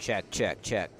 Check, check, check.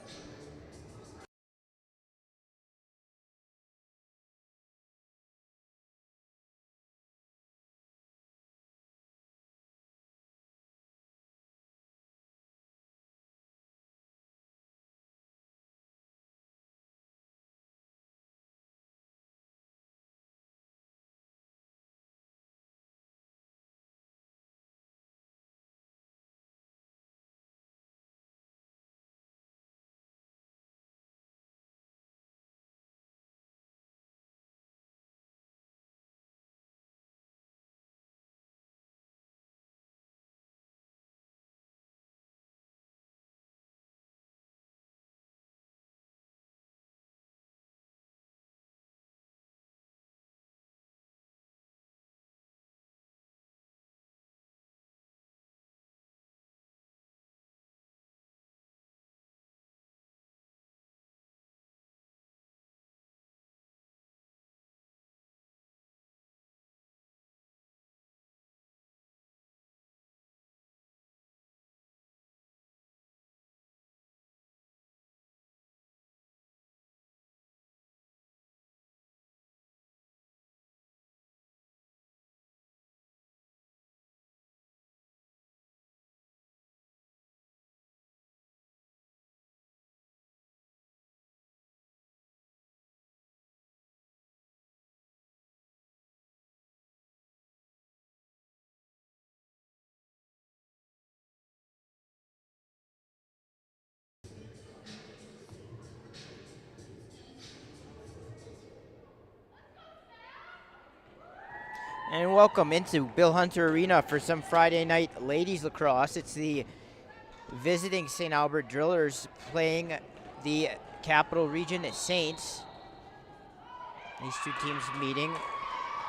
And welcome into Bill Hunter Arena for some Friday night ladies lacrosse. It's the visiting St. Albert Drillers playing the Capital Region Saints. These two teams meeting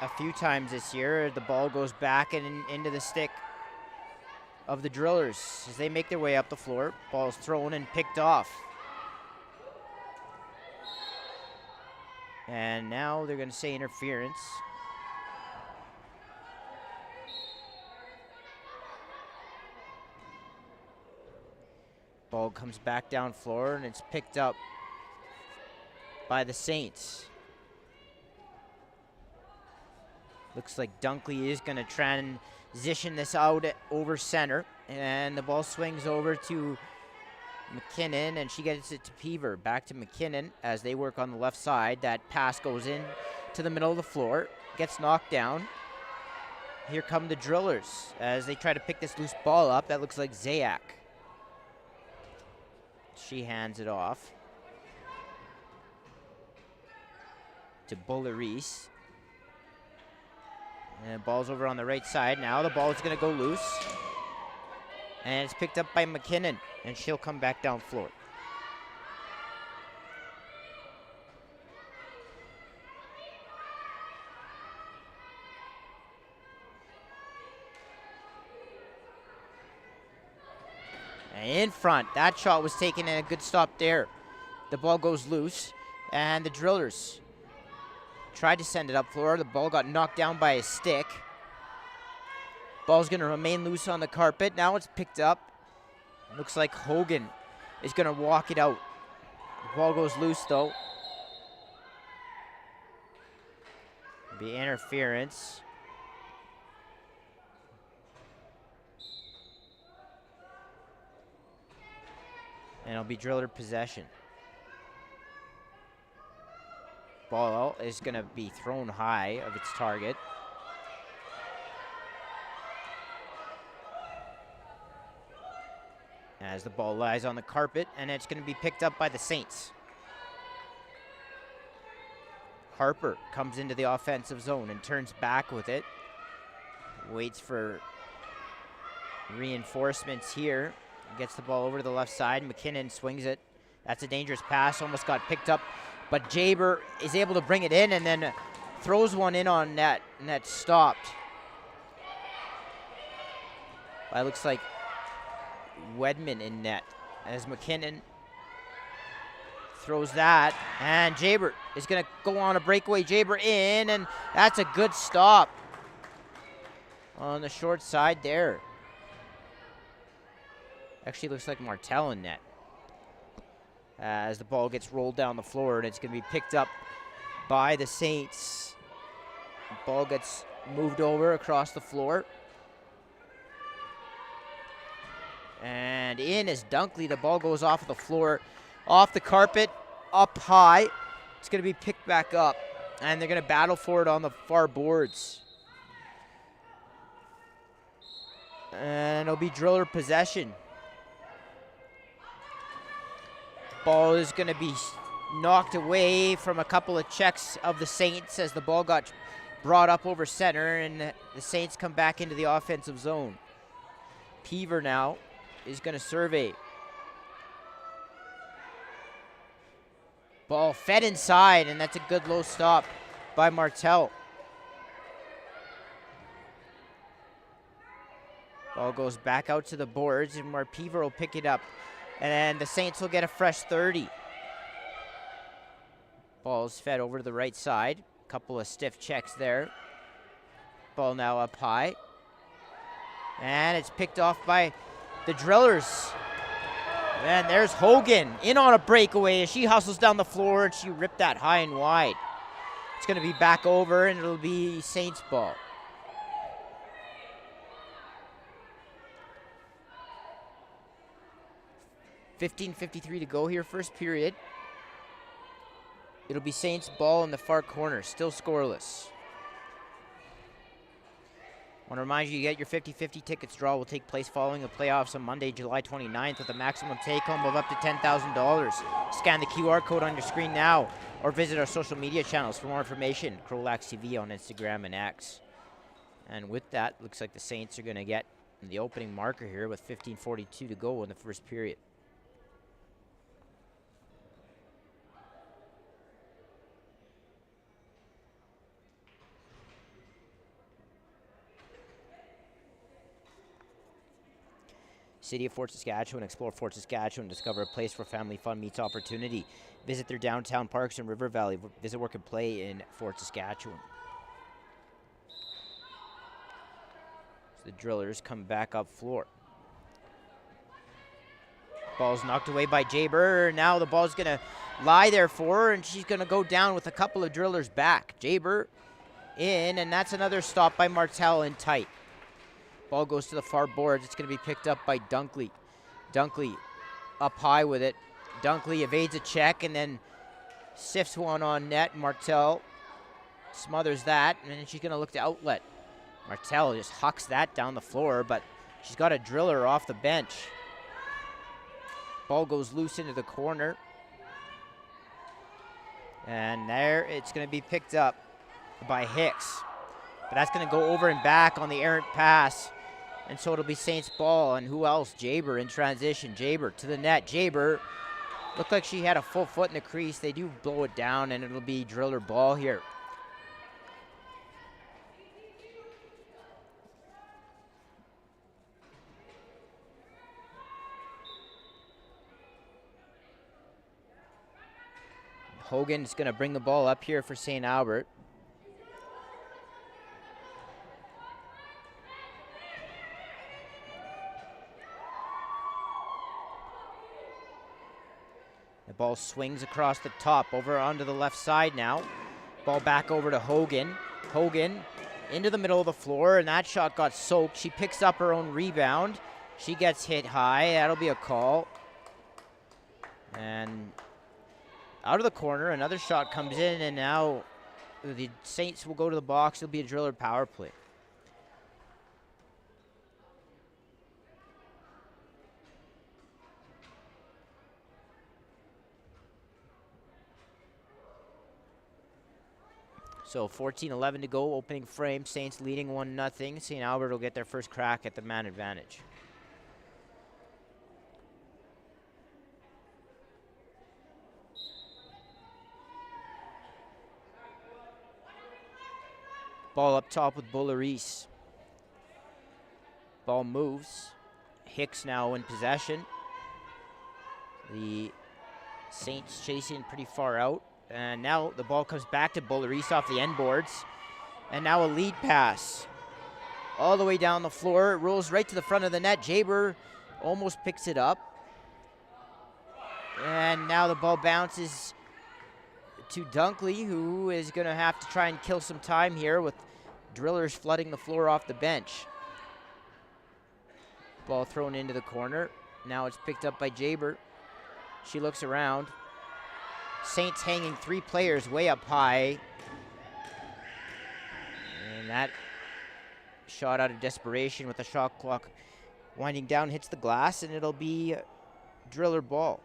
a few times this year. The ball goes back and into the stick of the Drillers as they make their way up the floor. Ball's thrown and picked off. And now they're going to say interference. Ball comes back down floor and it's picked up by the Saints. Looks like Dunkley is going to transition this out over center, and the ball swings over to McKinnon, and she gets it to Peaver. Back to McKinnon as they work on the left side. That pass goes in to the middle of the floor, gets knocked down. Here come the Drillers as they try to pick this loose ball up. That looks like Zayak. She hands it off to Bulleris. And the ball's over on the right side. Now the ball is going to go loose. And it's picked up by McKinnon, and she'll come back down floor. In front, that shot was taken and a good stop there. The ball goes loose, and the Drillers tried to send it up floor. The ball got knocked down by a stick. Ball's gonna remain loose on the carpet. Now it's picked up. Looks like Hogan is gonna walk it out. The ball goes loose though. Be interference. And it'll be Driller possession. Ball is going to be thrown high of its target. As the ball lies on the carpet, and it's going to be picked up by the Saints. Harper comes into the offensive zone and turns back with it. Waits for reinforcements here. Gets the ball over to the left side. McKinnon swings it. That's a dangerous pass. Almost got picked up. But Jaber is able to bring it in and then throws one in on net. And that's stopped. It looks like Wedman in net. As McKinnon throws that. And Jaber is going to go on a breakaway. Jaber in. And that's a good stop on the short side there. Actually looks like Martel in net. as the ball gets rolled down the floor, and it's going to be picked up by the Saints. The ball gets moved over across the floor. And in is Dunkley. The ball goes off of the floor, off the carpet, up high. It's going to be picked back up, and they're going to battle for it on the far boards. And it'll be Driller possession. Ball is going to be knocked away from a couple of checks of the Saints as the ball got brought up over center, and the Saints come back into the offensive zone. Peaver now is going to survey. Ball fed inside, and that's a good low stop by Martel. Ball goes back out to the boards, and where Peaver will pick it up. And the Saints will get a fresh 30. Ball's fed over to the right side. Couple of stiff checks there. Ball now up high. And it's picked off by the Drillers. And there's Hogan in on a breakaway as she hustles down the floor, and she ripped that high and wide. It's going to be back over, and it'll be Saints ball. .53 to go here, first period. It'll be Saints ball in the far corner, still scoreless. I want to remind you, get your 50-50 tickets. Draw will take place following the playoffs on Monday, July 29th, with a maximum take-home of up to $10,000. Scan the QR code on your screen now, or visit our social media channels for more information. CROW LAX TV on Instagram and X. And with that, looks like the Saints are going to get the opening marker here with 15:42 to go in the first period. City of Fort Saskatchewan. Explore Fort Saskatchewan. Discover a place where family fun meets opportunity. Visit their downtown parks in River Valley. Visit, work, and play in Fort Saskatchewan. So the Drillers come back up floor. Ball's knocked away by Jaber. Now the ball's going to lie there for her, and she's going to go down with a couple of Drillers back. Jaber in, and that's another stop by Martel in tight. Ball goes to the far boards. It's going to be picked up by Dunkley. Dunkley up high with it. Dunkley evades a check and then sifts one on net. Martel smothers that, and then she's going to look to outlet. Martel just hucks that down the floor, but she's got a Driller off the bench. Ball goes loose into the corner. And there it's going to be picked up by Hicks. But that's going to go over and back on the errant pass. And so it'll be Saints ball. And who else? Jaber in transition. Jaber to the net. Jaber looked like she had a full foot in the crease. They do blow it down, and it'll be Driller ball here. Hogan's going to bring the ball up here for St. Albert. The ball swings across the top, over onto the left side now. Ball back over to Hogan. Hogan into the middle of the floor, and that shot got soaked. She picks up her own rebound. She gets hit high. That'll be a call. And out of the corner, another shot comes in, and now the Saints will go to the box. It'll be a Driller power play. So 14-11 to go, opening frame. Saints leading 1-0. St. Albert will get their first crack at the man advantage. Ball up top with Bulleris. Ball moves. Hicks now in possession. The Saints chasing pretty far out. And now the ball comes back to Bulleris off the end boards. And now a lead pass. All the way down the floor. It rolls right to the front of the net. Jaber almost picks it up. And now the ball bounces to Dunkley, who is going to have to try and kill some time here with Drillers flooding the floor off the bench. Ball thrown into the corner. Now it's picked up by Jaber. She looks around. Saints hanging 3 players way up high. And that shot out of desperation with the shot clock winding down hits the glass, and it'll be Driller ball.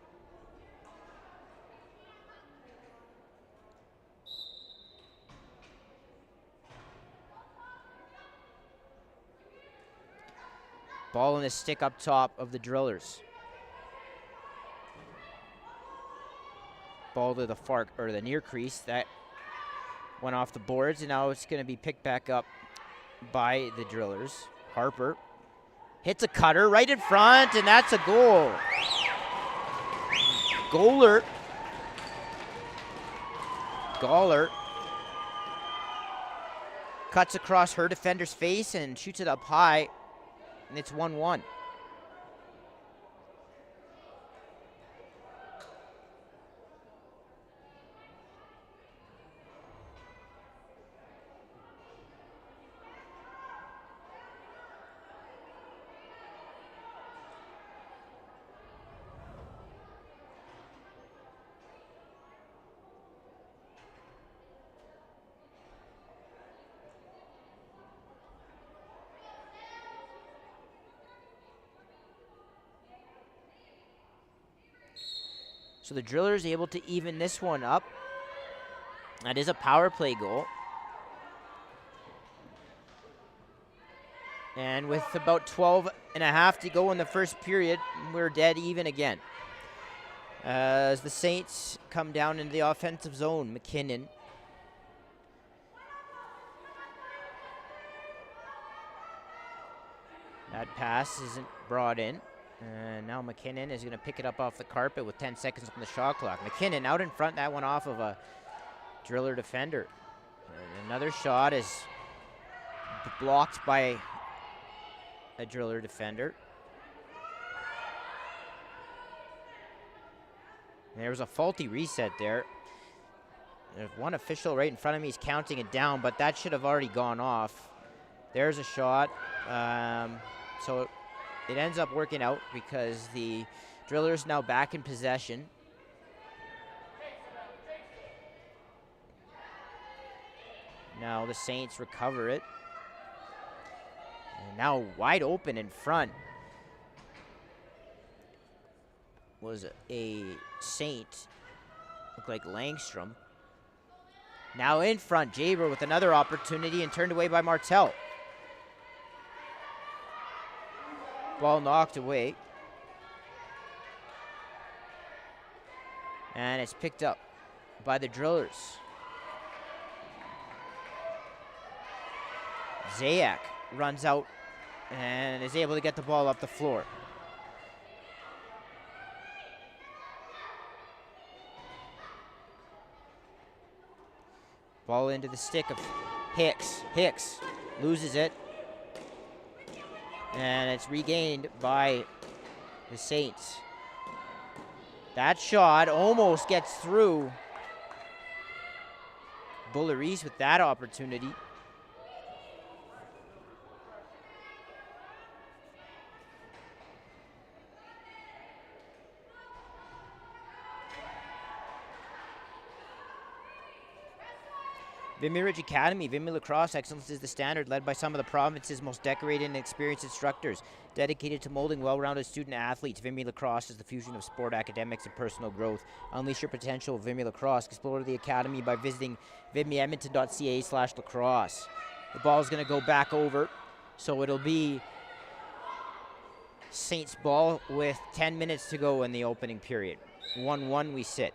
Ball in the stick up top of the Drillers. Ball to the far or the near crease. That went off the boards, and now it's going to be picked back up by the Drillers. Harper hits a cutter right in front, and that's a goal. Gawler cuts across her defender's face and shoots it up high, and it's 1-1. So the Drillers able to even this one up. That is a power play goal. And with about 12 and a half to go in the first period, we're dead even again. As the Saints come down into the offensive zone, McKinnon. That pass isn't brought in. And now McKinnon is going to pick it up off the carpet with 10 seconds on the shot clock. McKinnon out in front, that one off of a Driller defender. And another shot is blocked by a Driller defender. And there was a faulty reset there. There's one official right in front of me. He's counting it down, but that should have already gone off. There's a shot. So it ends up working out because the Drillers now back in possession. Now the Saints recover it. And now wide open in front was a Saint. Looked like Langstrom. Now in front, Jaber with another opportunity and turned away by Martel. Ball knocked away. And it's picked up by the Drillers. Zayak runs out and is able to get the ball up the floor. Ball into the stick of Hicks. Hicks loses it. And it's regained by the Saints. That shot almost gets through. Bulleries with that opportunity. Vimy Ridge Academy, Vimy Lacrosse excellence is the standard, led by some of the province's most decorated and experienced instructors. Dedicated to molding well-rounded student athletes, Vimy Lacrosse is the fusion of sport, academics, and personal growth. Unleash your potential with Vimy Lacrosse. Explore the academy by visiting vimyedmonton.ca/lacrosse. The ball is going to go back over, so it'll be Saints ball with 10 minutes to go in the opening period. 1-1 we sit.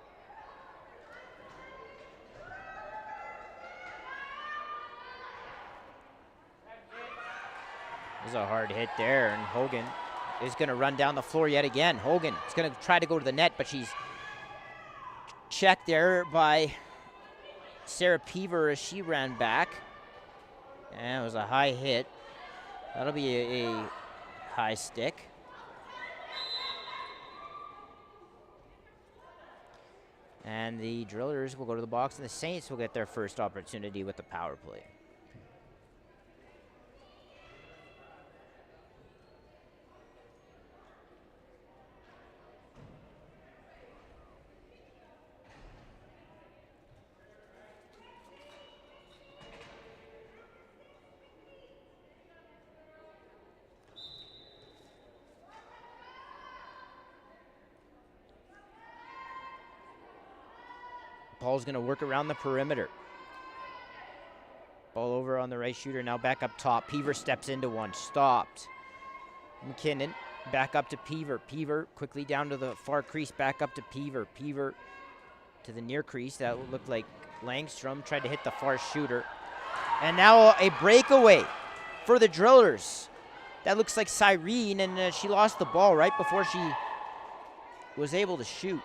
There's a hard hit there, and Hogan is going to run down the floor yet again. Hogan is going to try to go to the net, but she's checked there by Sarah Peaver as she ran back. And it was a high hit. That'll be a high stick. And the Drillers will go to the box, and the Saints will get their first opportunity with the power play. Ball's going to work around the perimeter. Ball over on the right shooter, now back up top. Peaver steps into one, stopped. McKinnon back up to Peaver. Peaver quickly down to the far crease, back up to Peaver. Peaver to the near crease. That looked like Langstrom tried to hit the far shooter. And now a breakaway for the Drillers. That looks like Cyrene, and she lost the ball right before she was able to shoot.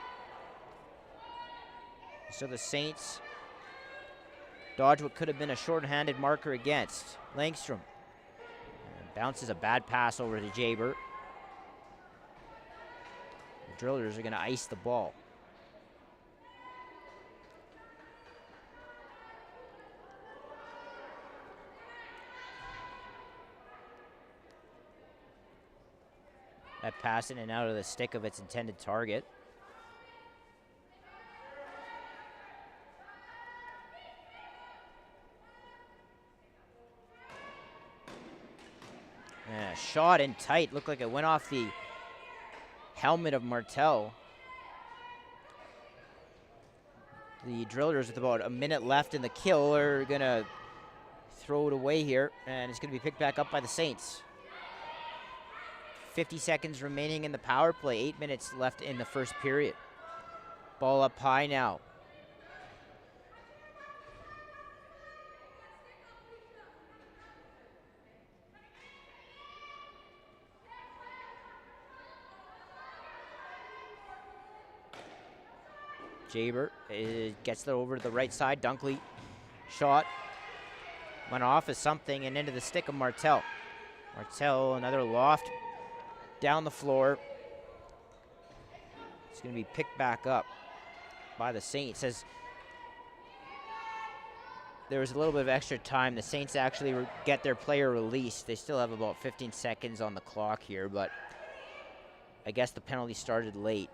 So the Saints dodge what could have been a short-handed marker against Langstrom. And bounces a bad pass over to Jaber. The Drillers are going to ice the ball. That pass in and out of the stick of its intended target. And a shot in tight. Looked like it went off the helmet of Martel. The Drillers, with about a minute left in the kill, are going to throw it away here, and it's going to be picked back up by the Saints. 50 seconds remaining in the power play. 8 minutes left in the first period. Ball up high now. Jaber gets it over to the right side. Dunkley shot went off as something and into the stick of Martel. Martel, another loft down the floor. It's going to be picked back up by the Saints. As there was a little bit of extra time, the Saints actually get their player released. They still have about 15 seconds on the clock here, but I guess the penalty started late.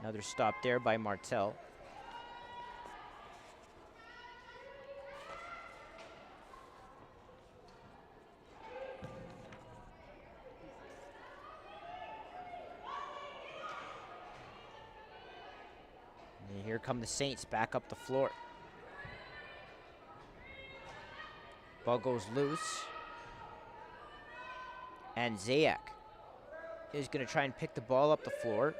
Another stop there by Martel. And here come the Saints back up the floor. Ball goes loose. And Zayak is going to try and pick the ball up the floor.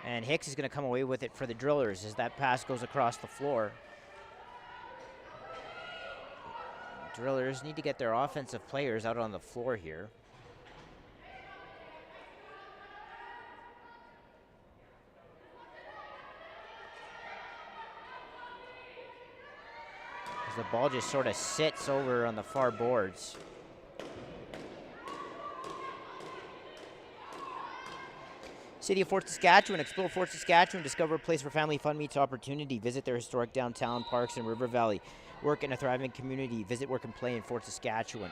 And Hicks is going to come away with it for the Drillers as that pass goes across the floor. Drillers need to get their offensive players out on the floor here. As the ball just sort of sits over on the far boards. City of Fort Saskatchewan. Explore Fort Saskatchewan. Discover a place where family fun meets opportunity. Visit their historic downtown parks in River Valley. Work in a thriving community. Visit, work, and play in Fort Saskatchewan.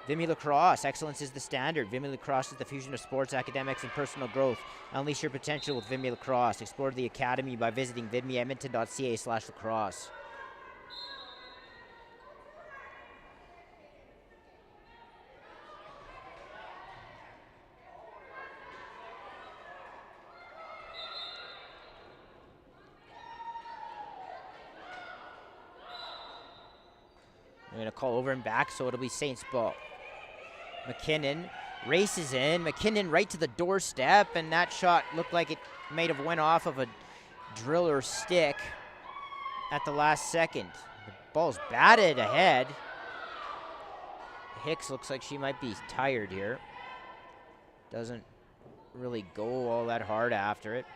Vimy Lacrosse. Excellence is the standard. Vimy Lacrosse is the fusion of sports, academics, and personal growth. Unleash your potential with Vimy Lacrosse. Explore the academy by visiting vimyedmonton.ca/lacrosse. They're going to call over and back, so it'll be Saints ball. McKinnon races in. McKinnon right to the doorstep, and that shot looked like it might have went off of a Driller stick at the last second. The ball's batted ahead. Hicks looks like she might be tired here. Doesn't really go all that hard after it.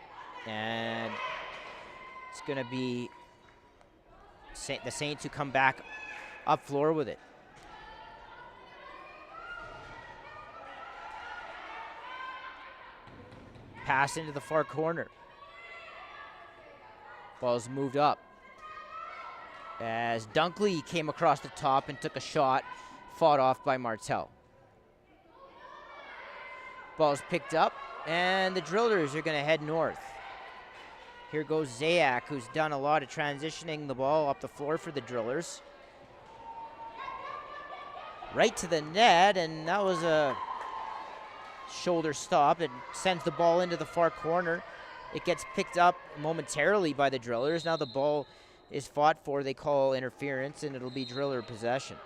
And it's going to be the Saints who come back up floor with it. Pass into the far corner. Ball's moved up. As Dunkley came across the top and took a shot, fought off by Martel. Ball's picked up, and the Drillers are going to head north. Here goes Zayak, who's done a lot of transitioning the ball up the floor for the Drillers. Right to the net, and that was a shoulder stop. It sends the ball into the far corner. It gets picked up momentarily by the Drillers. Now the ball is fought for. They call interference, and it'll be Driller possession.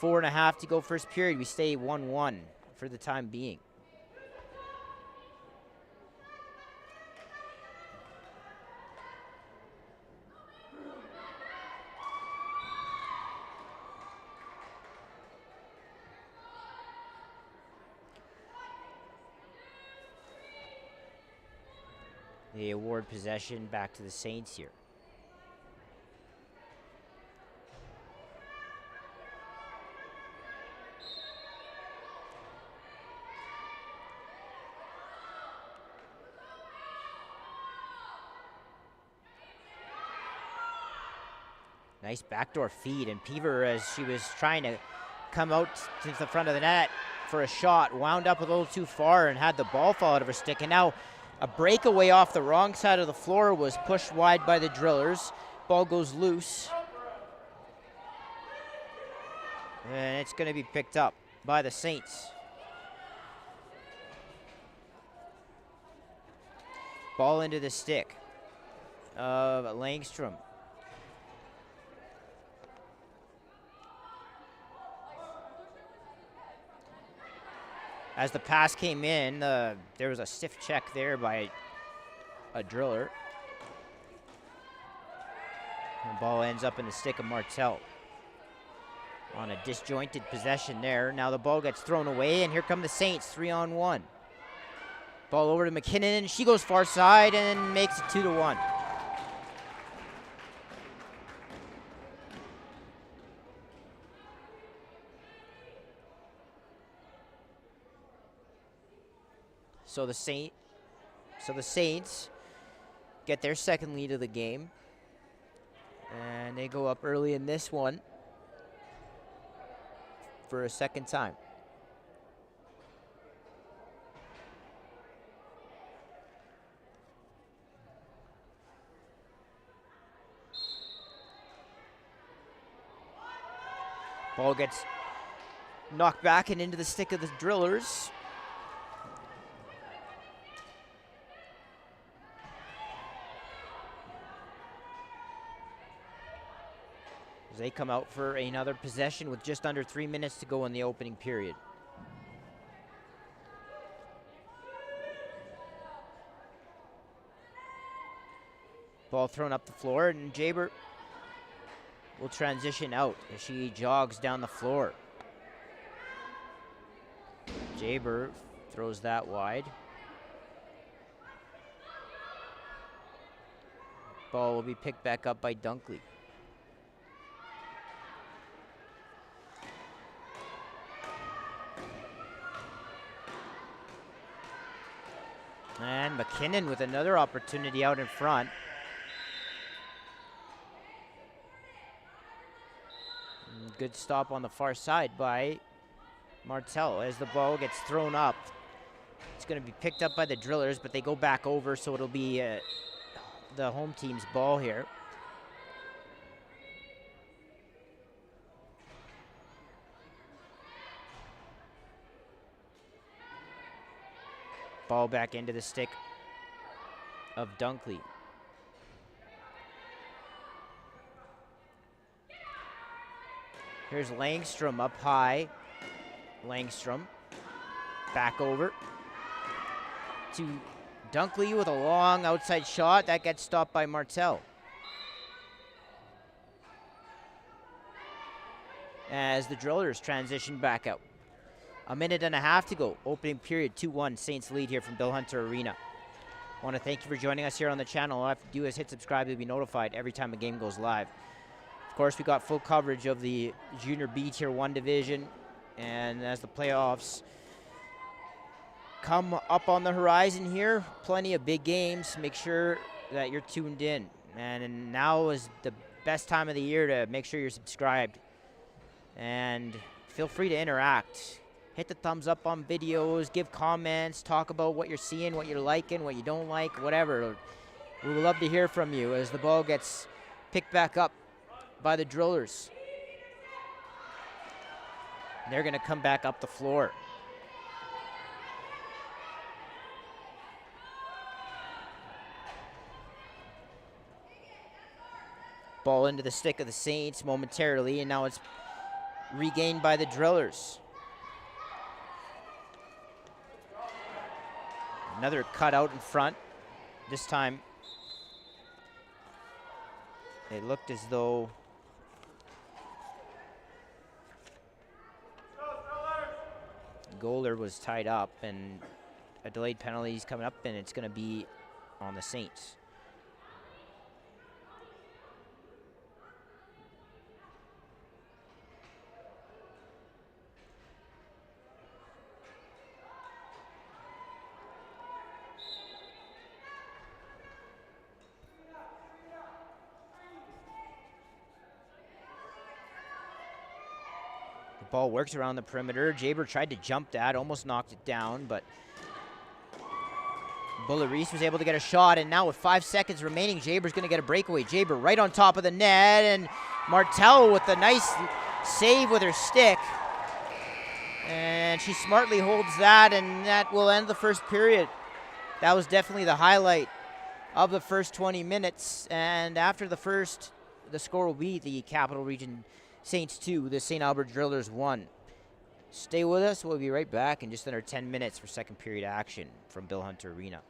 4.5 to go first period. We stay 1-1 for the time being. They award possession back to the Saints here. Nice backdoor feed, and Peaver, as she was trying to come out to the front of the net for a shot, wound up a little too far and had the ball fall out of her stick. And now a breakaway off the wrong side of the floor was pushed wide by the Drillers. Ball goes loose. And it's going to be picked up by the Saints. Ball into the stick of Langstrom. As the pass came in, there was a stiff check there by a Driller. The ball ends up in the stick of Martel. On a disjointed possession there. Now the ball gets thrown away, and here come the Saints, 3-on-1. Ball over to McKinnon. She goes far side and makes it 2-1. So the Saints get their second lead of the game, and they go up early in this one for a second time. Ball gets knocked back and into the stick of the Drillers. They come out for another possession with just under 3 minutes to go in the opening period. Ball thrown up the floor, and Jaber will transition out as she jogs down the floor. Jaber throws that wide. Ball will be picked back up by Dunkley. And McKinnon with another opportunity out in front. Good stop on the far side by Martel as the ball gets thrown up. It's going to be picked up by the Drillers, but they go back over, so it'll be the home team's ball here. Ball back into the stick of Dunkley. Here's Langstrom up high. Langstrom back over to Dunkley with a long outside shot. That gets stopped by Martel. As the Drillers transition back out. 1.5 minutes to go. Opening period, 2-1. Saints lead here from Bill Hunter Arena. I want to thank you for joining us here on the channel. All you have to do is hit subscribe to be notified every time a game goes live. Of course, we got full coverage of the Junior B Tier 1 division, and as the playoffs come up on the horizon here, plenty of big games. Make sure that you're tuned in. And now is the best time of the year to make sure you're subscribed. And feel free to interact. Hit the thumbs up on videos, give comments, talk about what you're seeing, what you're liking, what you don't like, whatever. We would love to hear from you as the ball gets picked back up by the Drillers. They're going to come back up the floor. Ball into the stick of the Saints momentarily, and now it's regained by the Drillers. Another cut out in front. This time, it looked as though Goaler was tied up, and a delayed penalty is coming up, and it's going to be on the Saints. Ball works around the perimeter. Jaber tried to jump that, almost knocked it down, but Bullet Reese was able to get a shot, and now with 5 seconds remaining, Jaber's going to get a breakaway. Jaber right on top of the net, and Martel with a nice save with her stick. And she smartly holds that, and that will end the first period. That was definitely the highlight of the first 20 minutes, and after the first, the score will be the Capital Region Saints 2, the St. Albert Drillers 1. Stay with us. We'll be right back in just under 10 minutes for second period action from Bill Hunter Arena.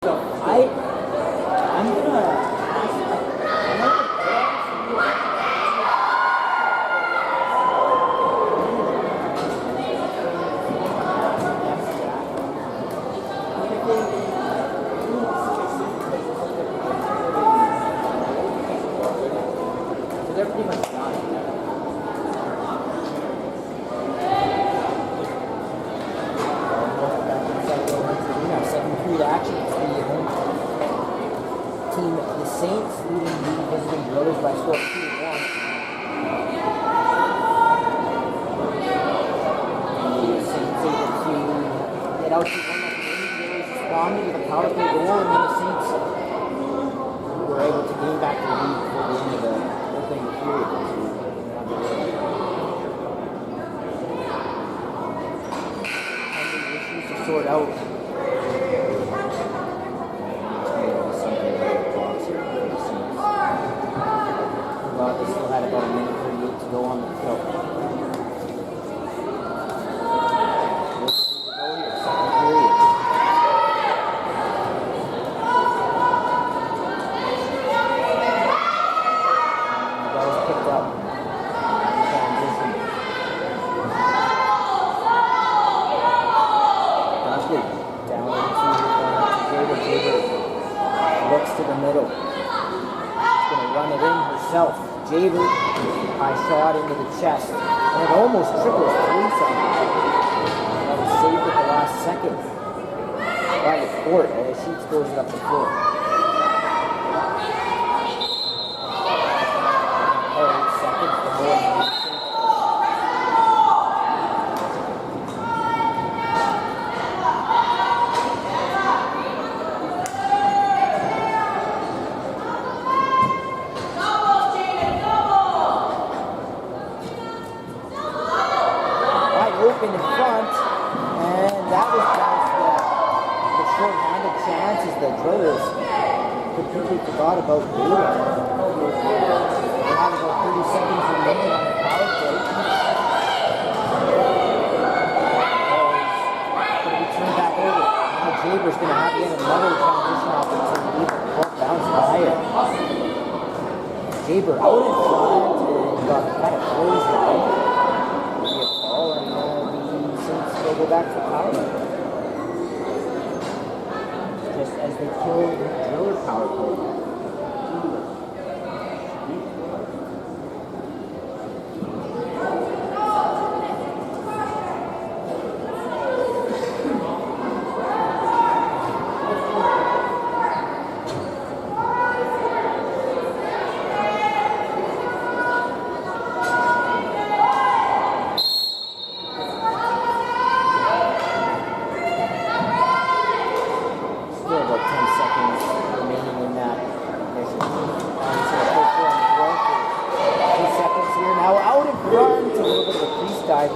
I'm gonna. They're pretty much done. Second period action. It's the home team, the Saints, leading the visiting Drillers by a score of 2-1. The Saints able to get out to 1-0. Drillers responded with a power play goal, and then the Saints were able to gain back the lead before the end of the opening period. Pending issues to sort out. They still had about a minute 38 to go on the field. Second period. That was picked up. Transition. Dusty down into Jaber. Looks to the middle. She's going to run it in herself. Jaber, high shot into the chest, and it almost triples through something. That was saved at the last second by the court, and the Sheets throws it up the floor. Second for more. In front, and that was just the short-handed chances the Drillers completely forgot about Baylor. They had about 30 seconds remaining on the power play. It's going to be turned back over. Now Jaber's going to have yet another transition opportunity, but the ball bounced higher. Jaber out in front and got kind of closed now. They'll go back to power play. Just as they killed the Driller power play.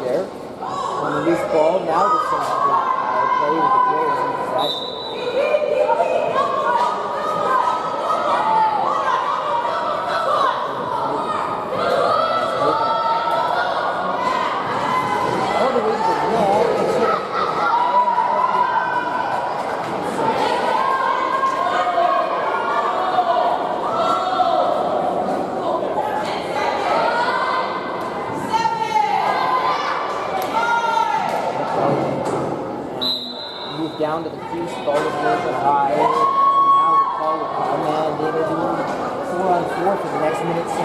There on the loose ball. Now the Saints play with the Drillers in possession. All the way to the net. Down to the crease, ball was a little bit high, and now the call will come, and it'll be 4-on-4 for the next minute 17.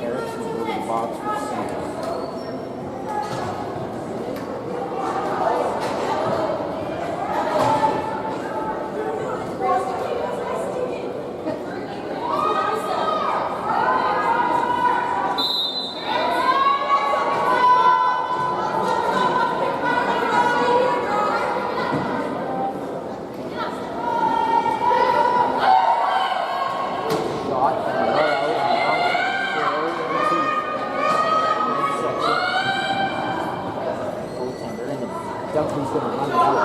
Erickson will go to the box for the Saints. Duncan's going to run it out.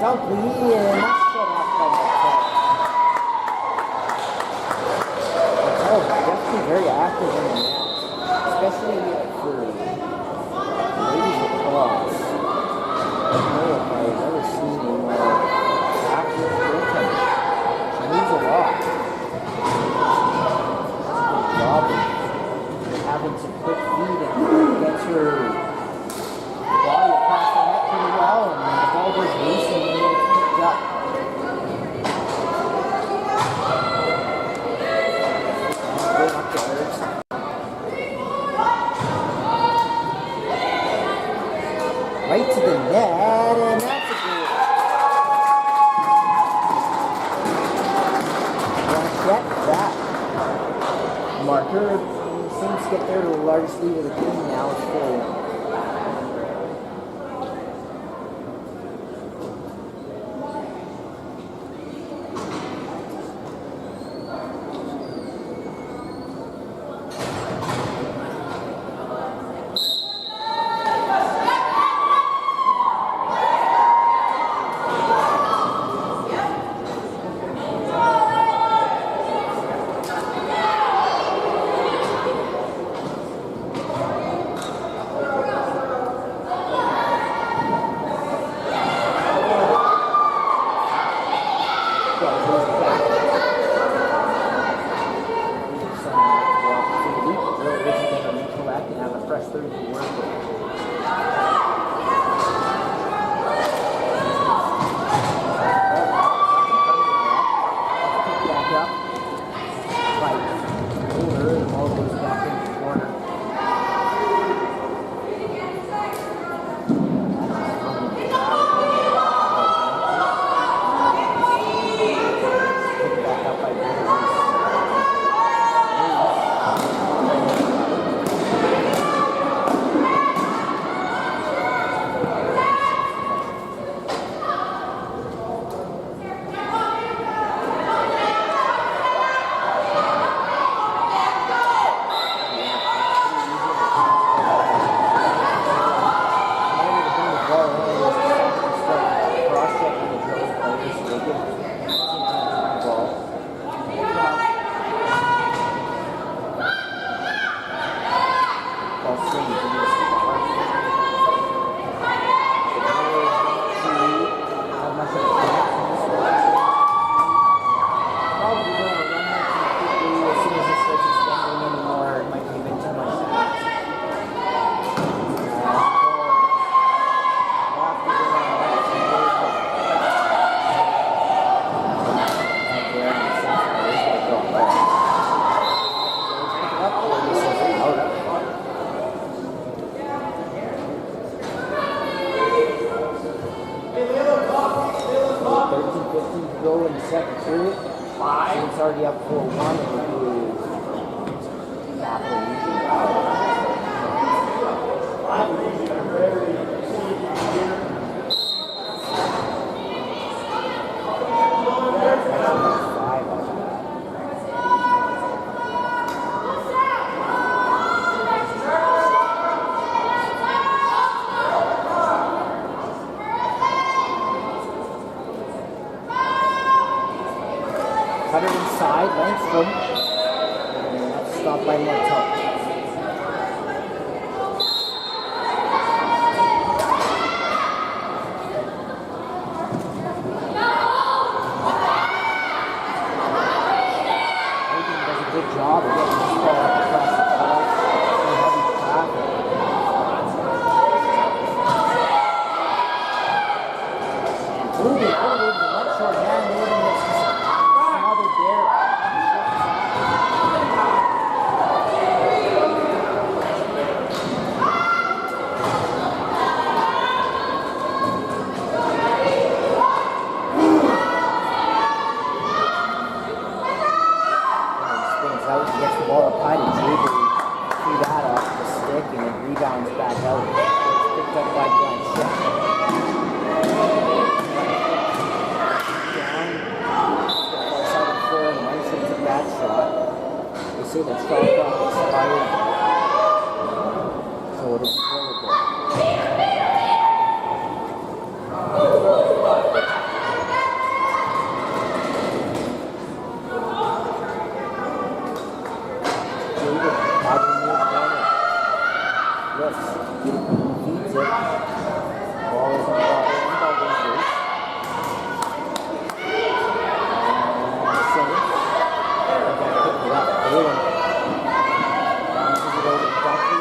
Dunkley, and that's shut off by Martel. Martel definitely very active in the net, especially for ladies lacrosse. I don't know if I've ever seen a more active goaltender. She moves a lot. Good job of having some quick feet and gets her body across the net pretty well, and the ball goes loose and then it's picked up. Going up to Erickson. Right to the net, and that's a goal. Get that marker. Seems to get there to the largest lead of the team now. It's 4-1. It's already up 4-1 and Capital Region out. Cut it inside, Langston. And that's stopped by Martel. Hogan does a good job of getting this ball up across the ball. So heavy traffic. And moving over the left short hand, moving this. Gets the ball up high to dribble through that off the stick and then rebounds back out. It's picked up by Blanchett. Down, far side of the floor, and Langston took that shot. They say that shot clock expired, so it'll be forward goal. Feeds it. Ball is in the ball goes loose. Saints. Again, picked it up. Balin bounces it over to Duffy.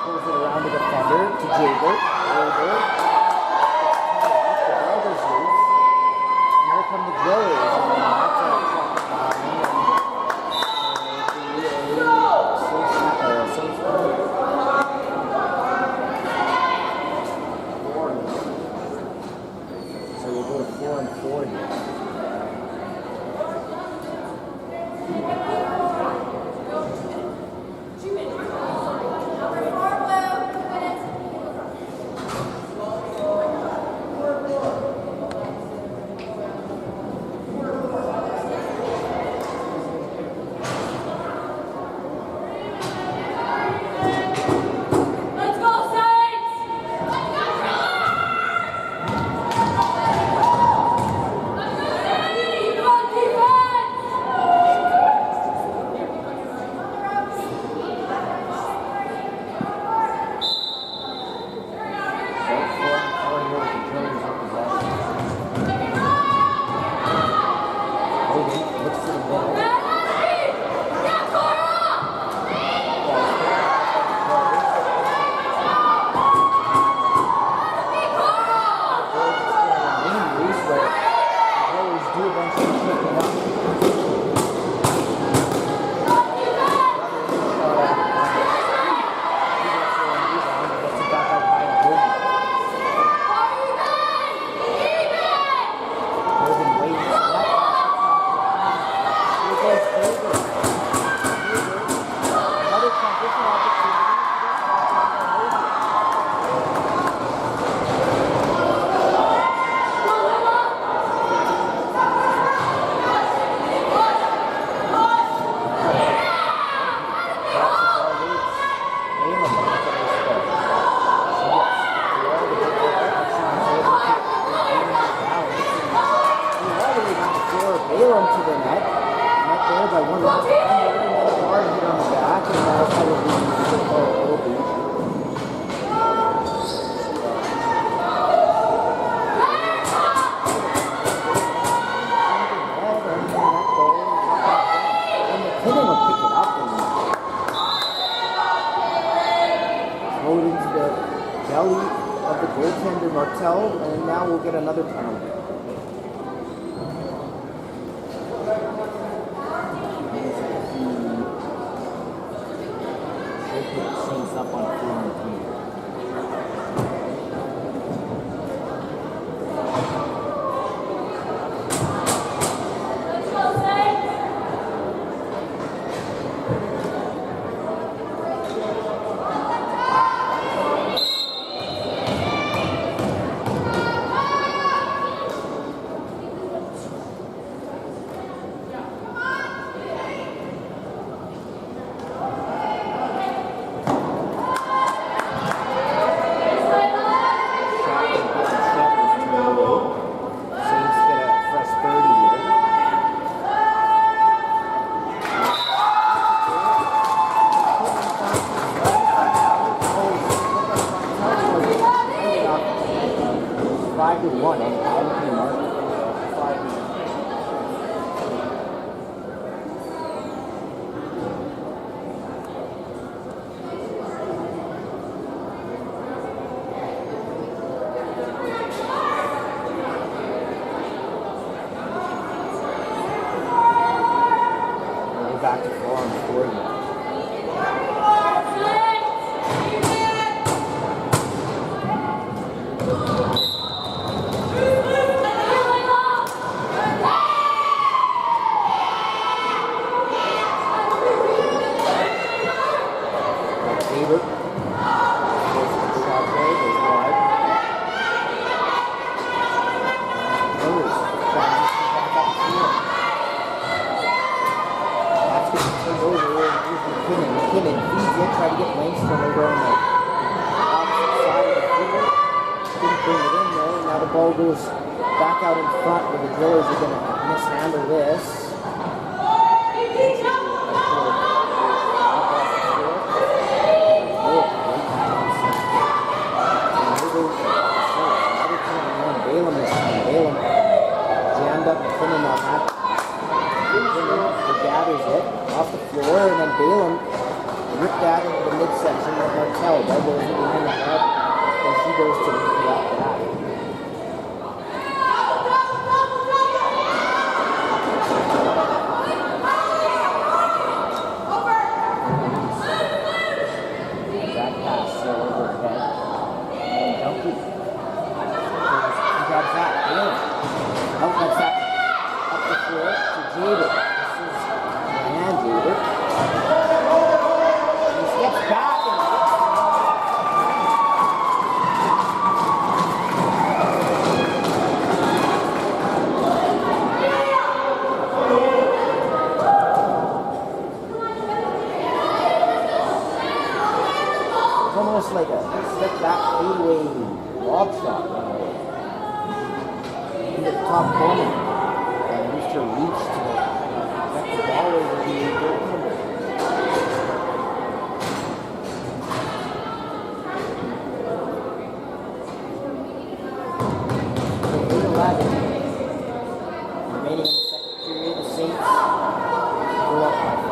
Pulls it around the defender to Jaber. Jaber. The ball goes loose. And here come the Drillers. And that's a shot behind. Saints point. So we'll go to 4-4 here. Balin to the net. Net there by one last defender. Another hard hit on the back, and now probably the ball will be. And McKinnon will pick it up and throw it into the belly of the goaltender Martel, and now we'll get another penalty. Saints up on 4-3. Back to 4-4. McKinnon feeds it, try to get Langston over on the opposite side of the field. Didn't bring it in there, and now the ball goes back out in front where the Drillers are going to mishandle this. Balaam ripped that into the midsection with Martel. Bell goes in behind the head, and she goes to interrupt that. That pass still over her head. And Dunkley. He grabs that. Balaam. Outlets that up the floor to Jaber. This is Ryan Jaber. He steps back and it's almost like a step back fadeaway lob shot into the top corner. And used her reach to get the ball over the goaltender. So 8-11. Remaining in the second period, the Saints go up by 5.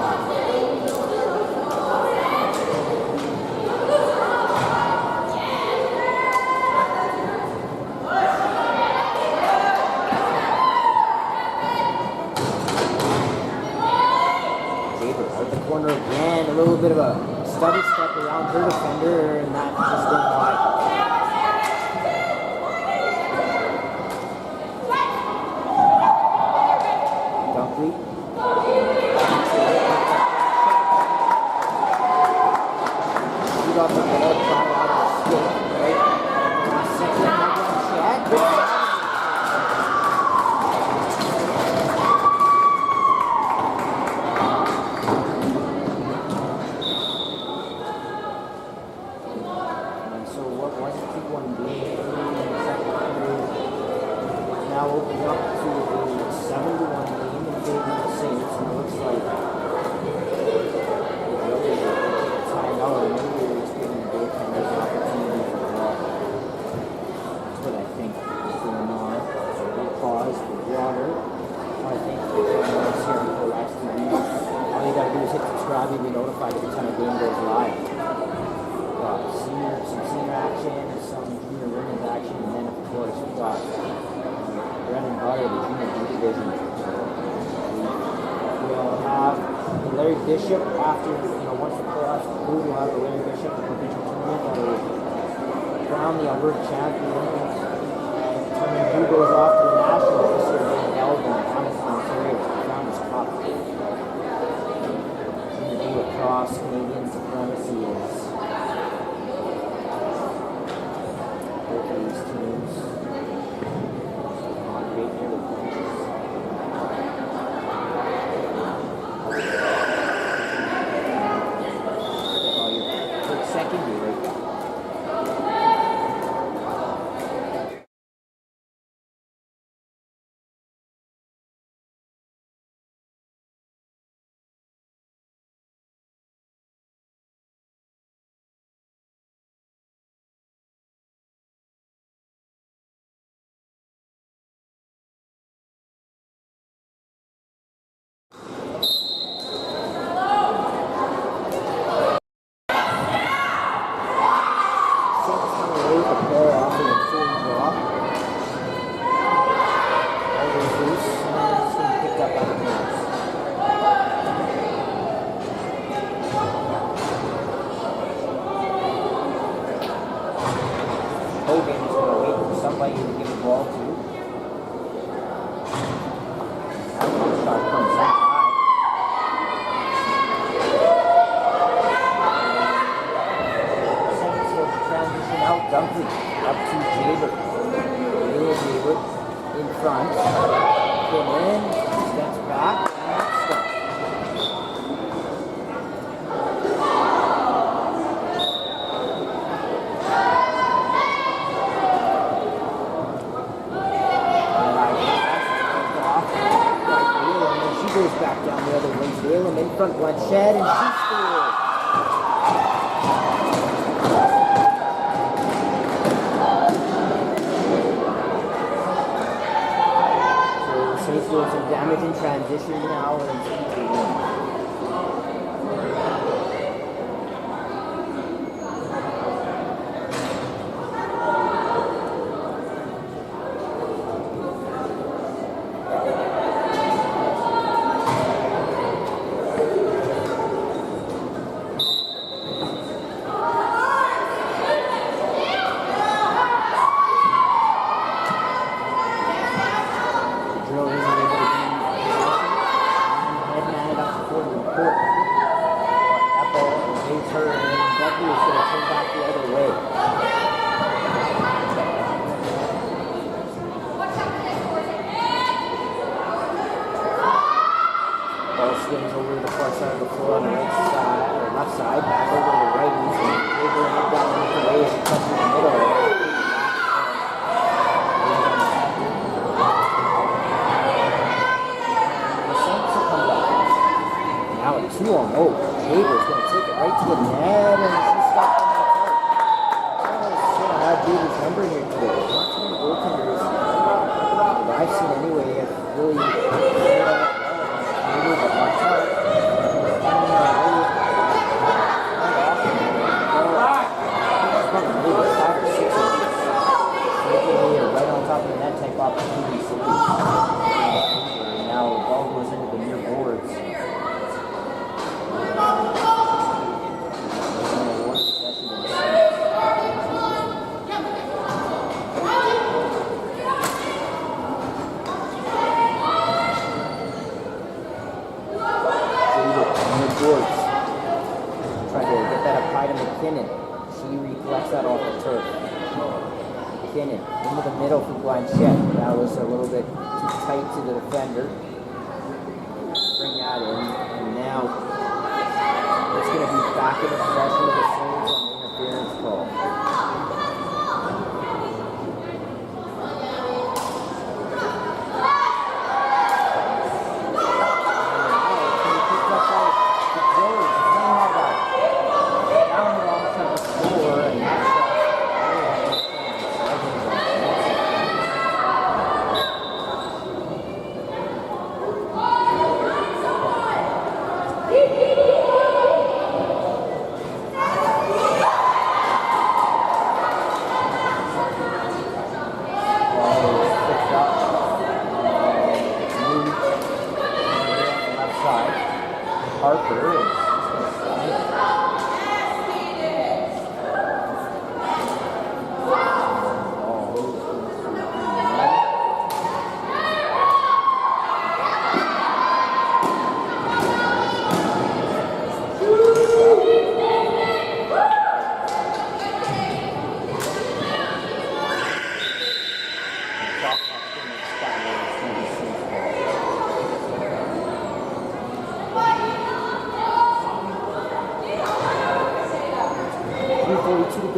Corner again, a little bit of a study step around her defender, and that just went wide. Dunkley. She got the ball shot out of the stick, right? Second, Chad. Now opening up to a 7-1 game in favor of the Saints, and it looks like timeout or maybe it's giving the goaltenders an opportunity for draw. That's what I think is going on. So we'll pause for water. I think if anyone else here on CROW LAX TV, all you gotta do is hit subscribe and be notified every time a game goes live. Got some senior action, some junior women's action, and then of course we've got bread and butter, the junior B division. We'll have Larry Bishop after, once the playoffs conclude, we'll have the Larry Bishop provincial tournament that will crown the Alberta champion. And determine who goes off to the nationals this year being held in Hamilton, Ontario, to crown this cup. Junior B lacrosse, Canadian supremacy is both of these teams. Somebody to give the ball to. That one shot comes in high. Second stage transition out. Dunkley up to Jaber. Jaber in front. Came in, steps back, and that's stuff. Goes back down the other way. Balaam in front, Bloodshed, and she scores. So the Saints doing some damage in transition now, and it's 2-1. side of the floor on the right side, or left side, back over to the right. He's dribbling it down the way as he touches the middle. The Saints will come back. Now a 2-on-0. Jaber's going to take it right to the net, and she's stopped on that part. Oh, that dude is number here today. Not too many goaltenders that I've seen anyway have really opportunities to lose. Now the ball goes into the near boards. Trying to get that up high to McKinnon. She reflects that off the turf. McKinnon into the middle for Blanchette. That was a little bit too tight to the defender. Bring that in, and now it's going to be back in the possession of the Saints on the interference call.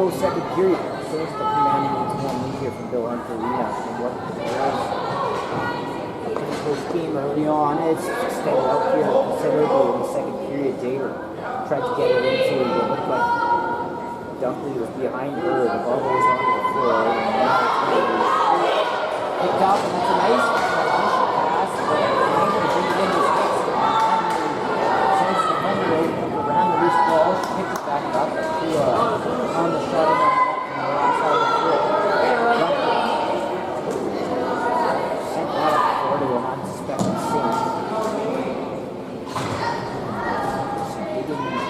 Second period. Saints the commanding 1 lead here from Bill Hunter Arena. And what was first game early on is stepped up here considerably in the second period. Jaber tried to get it into it. It looked like Dunkley was behind her. The ball goes on the floor. And now it's going to be picked up, and that's a nice pass. But Saints bring it in the sticks. Saints defender around the loose ball. She picks it back up to on the shot on the wrong side of the floor. Sent that up the floor to an unsuspecting Saint. Some digging in the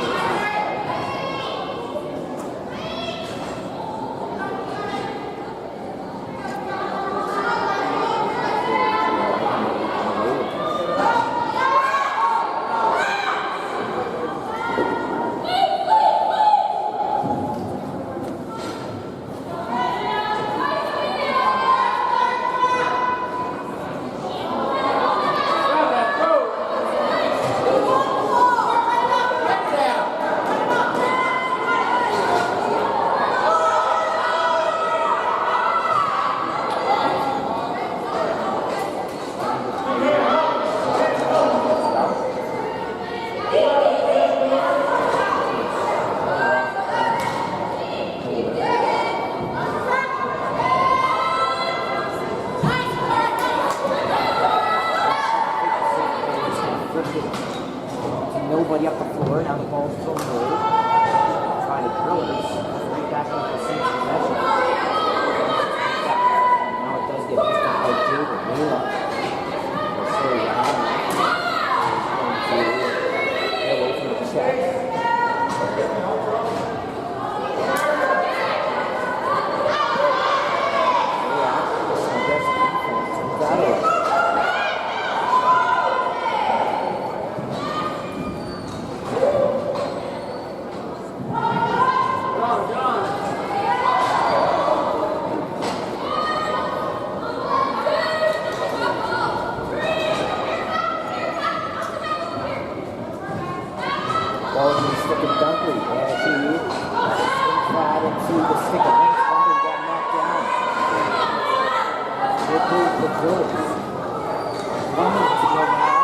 the drillers. 1 minute to go now.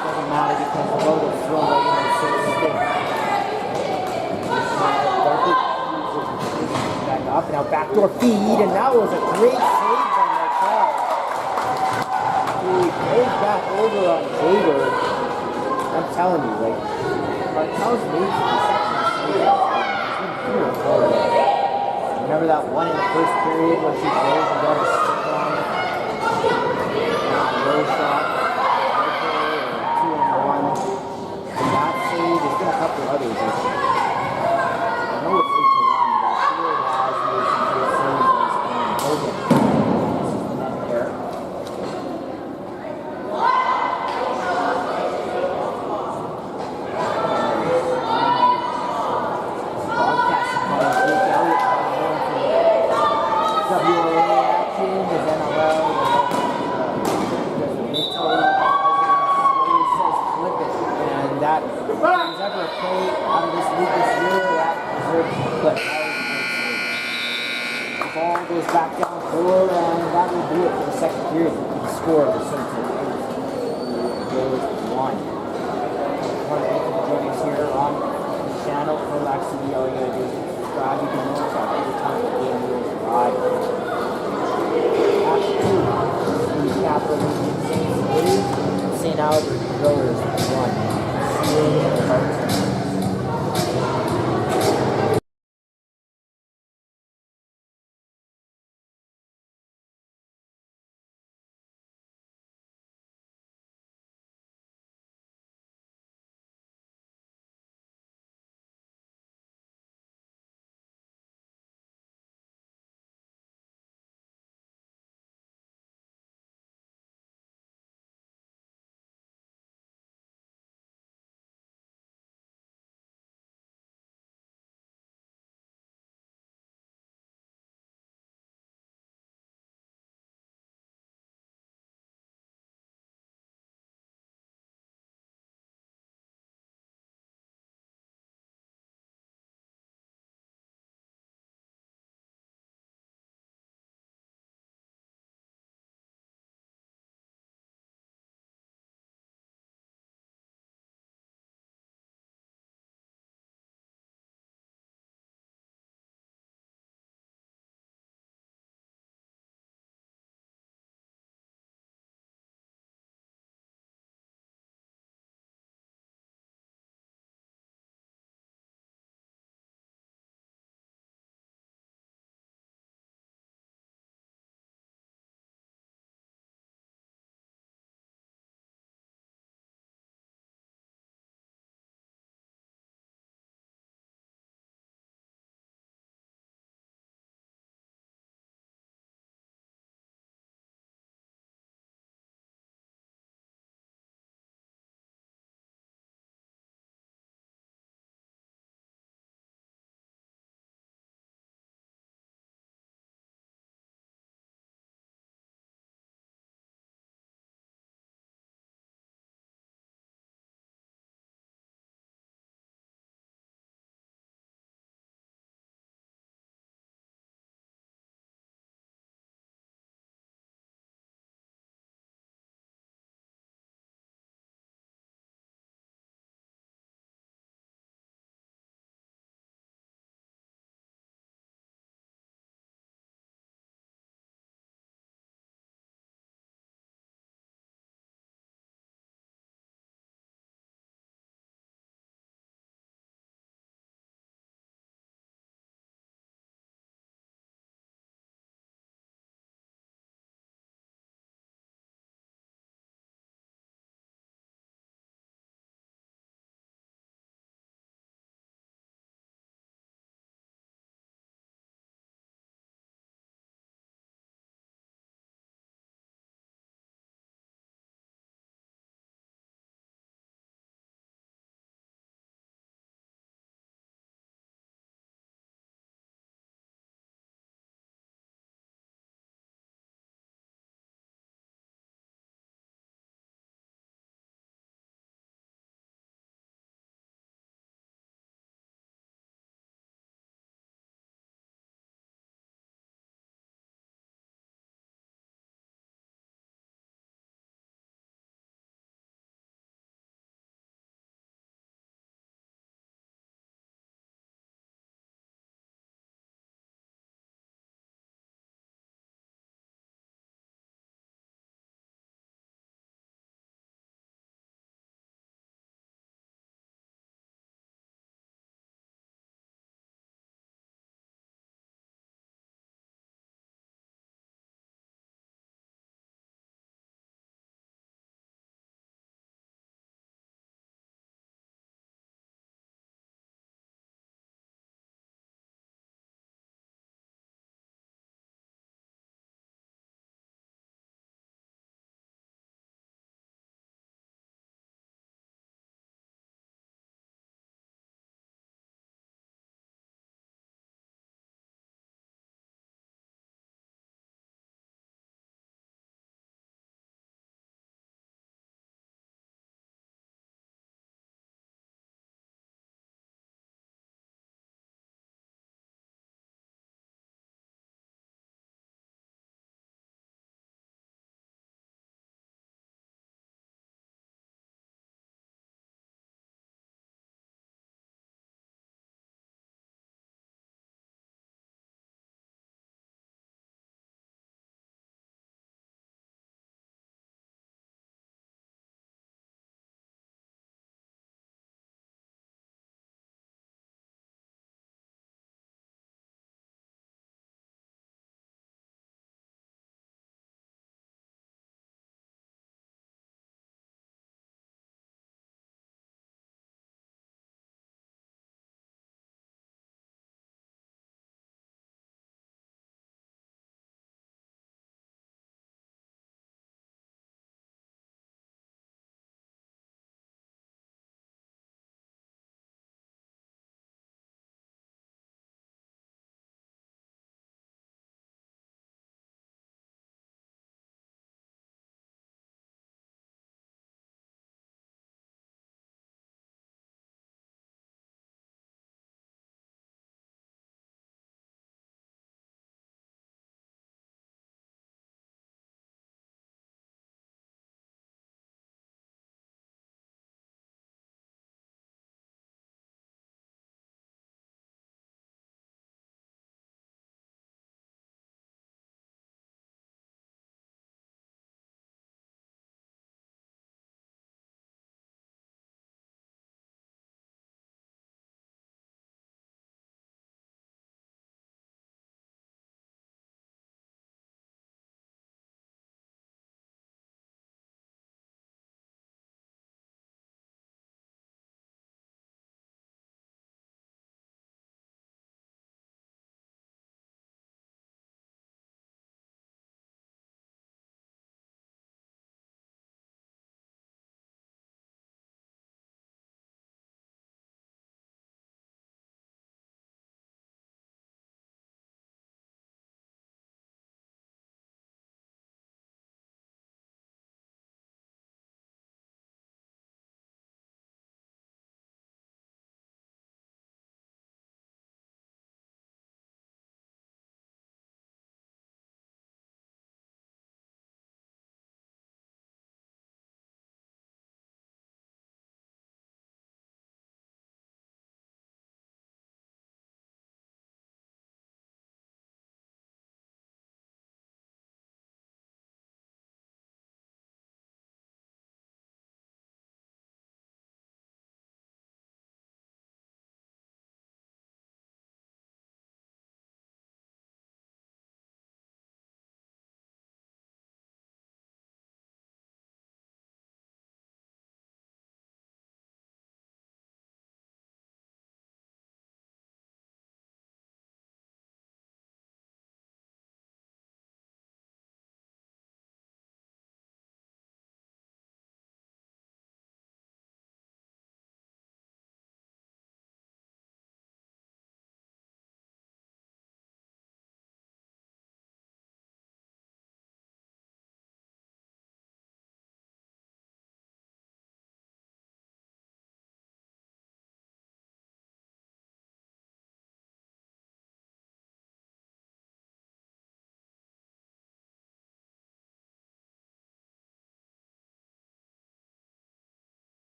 Doesn't matter because the boat is thrown right in the sixth stick. Back up, now backdoor feed, and that was a great save by Martel. He goes back over on Jager. I'm telling you, like, Martel's made some sections. Remember that one in the first period when she drove and got a stick on it? Low shot, right there, 2-on-1. And that save, there's been a couple others. I know it's 8-1, but she really has made some good saves on this game. Hogan. Net there. Broadcasting by Luke Elliott. WLA action, his NLL, flip it, and that if there's ever a play out of this league this year, that deserves a clip. The ball goes back down forward, and that will do it for the second period. The score of the Central goes 1. I want to thank you for joining us here on the channel, CROW LAX TV. All you gotta do is subscribe. You can notify every time the game goes live. After 2, the Capital Region Saints 3, St. Albert Drillers 1. See you in the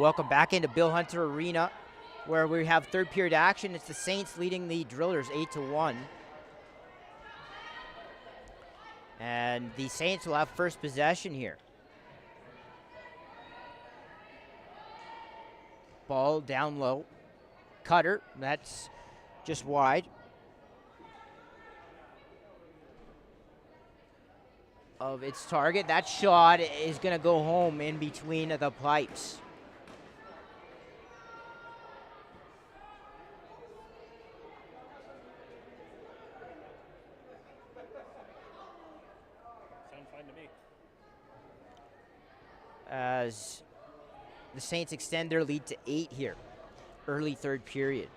welcome back into Bill Hunter Arena, where we have third period action. It's the Saints leading the Drillers 8-1. And the Saints will have first possession here. Ball down low. Cutter, that's just wide of its target. That shot is going to go home in between the pipes. Sounds fine to me. As the Saints extend their lead to 8 here, early third period.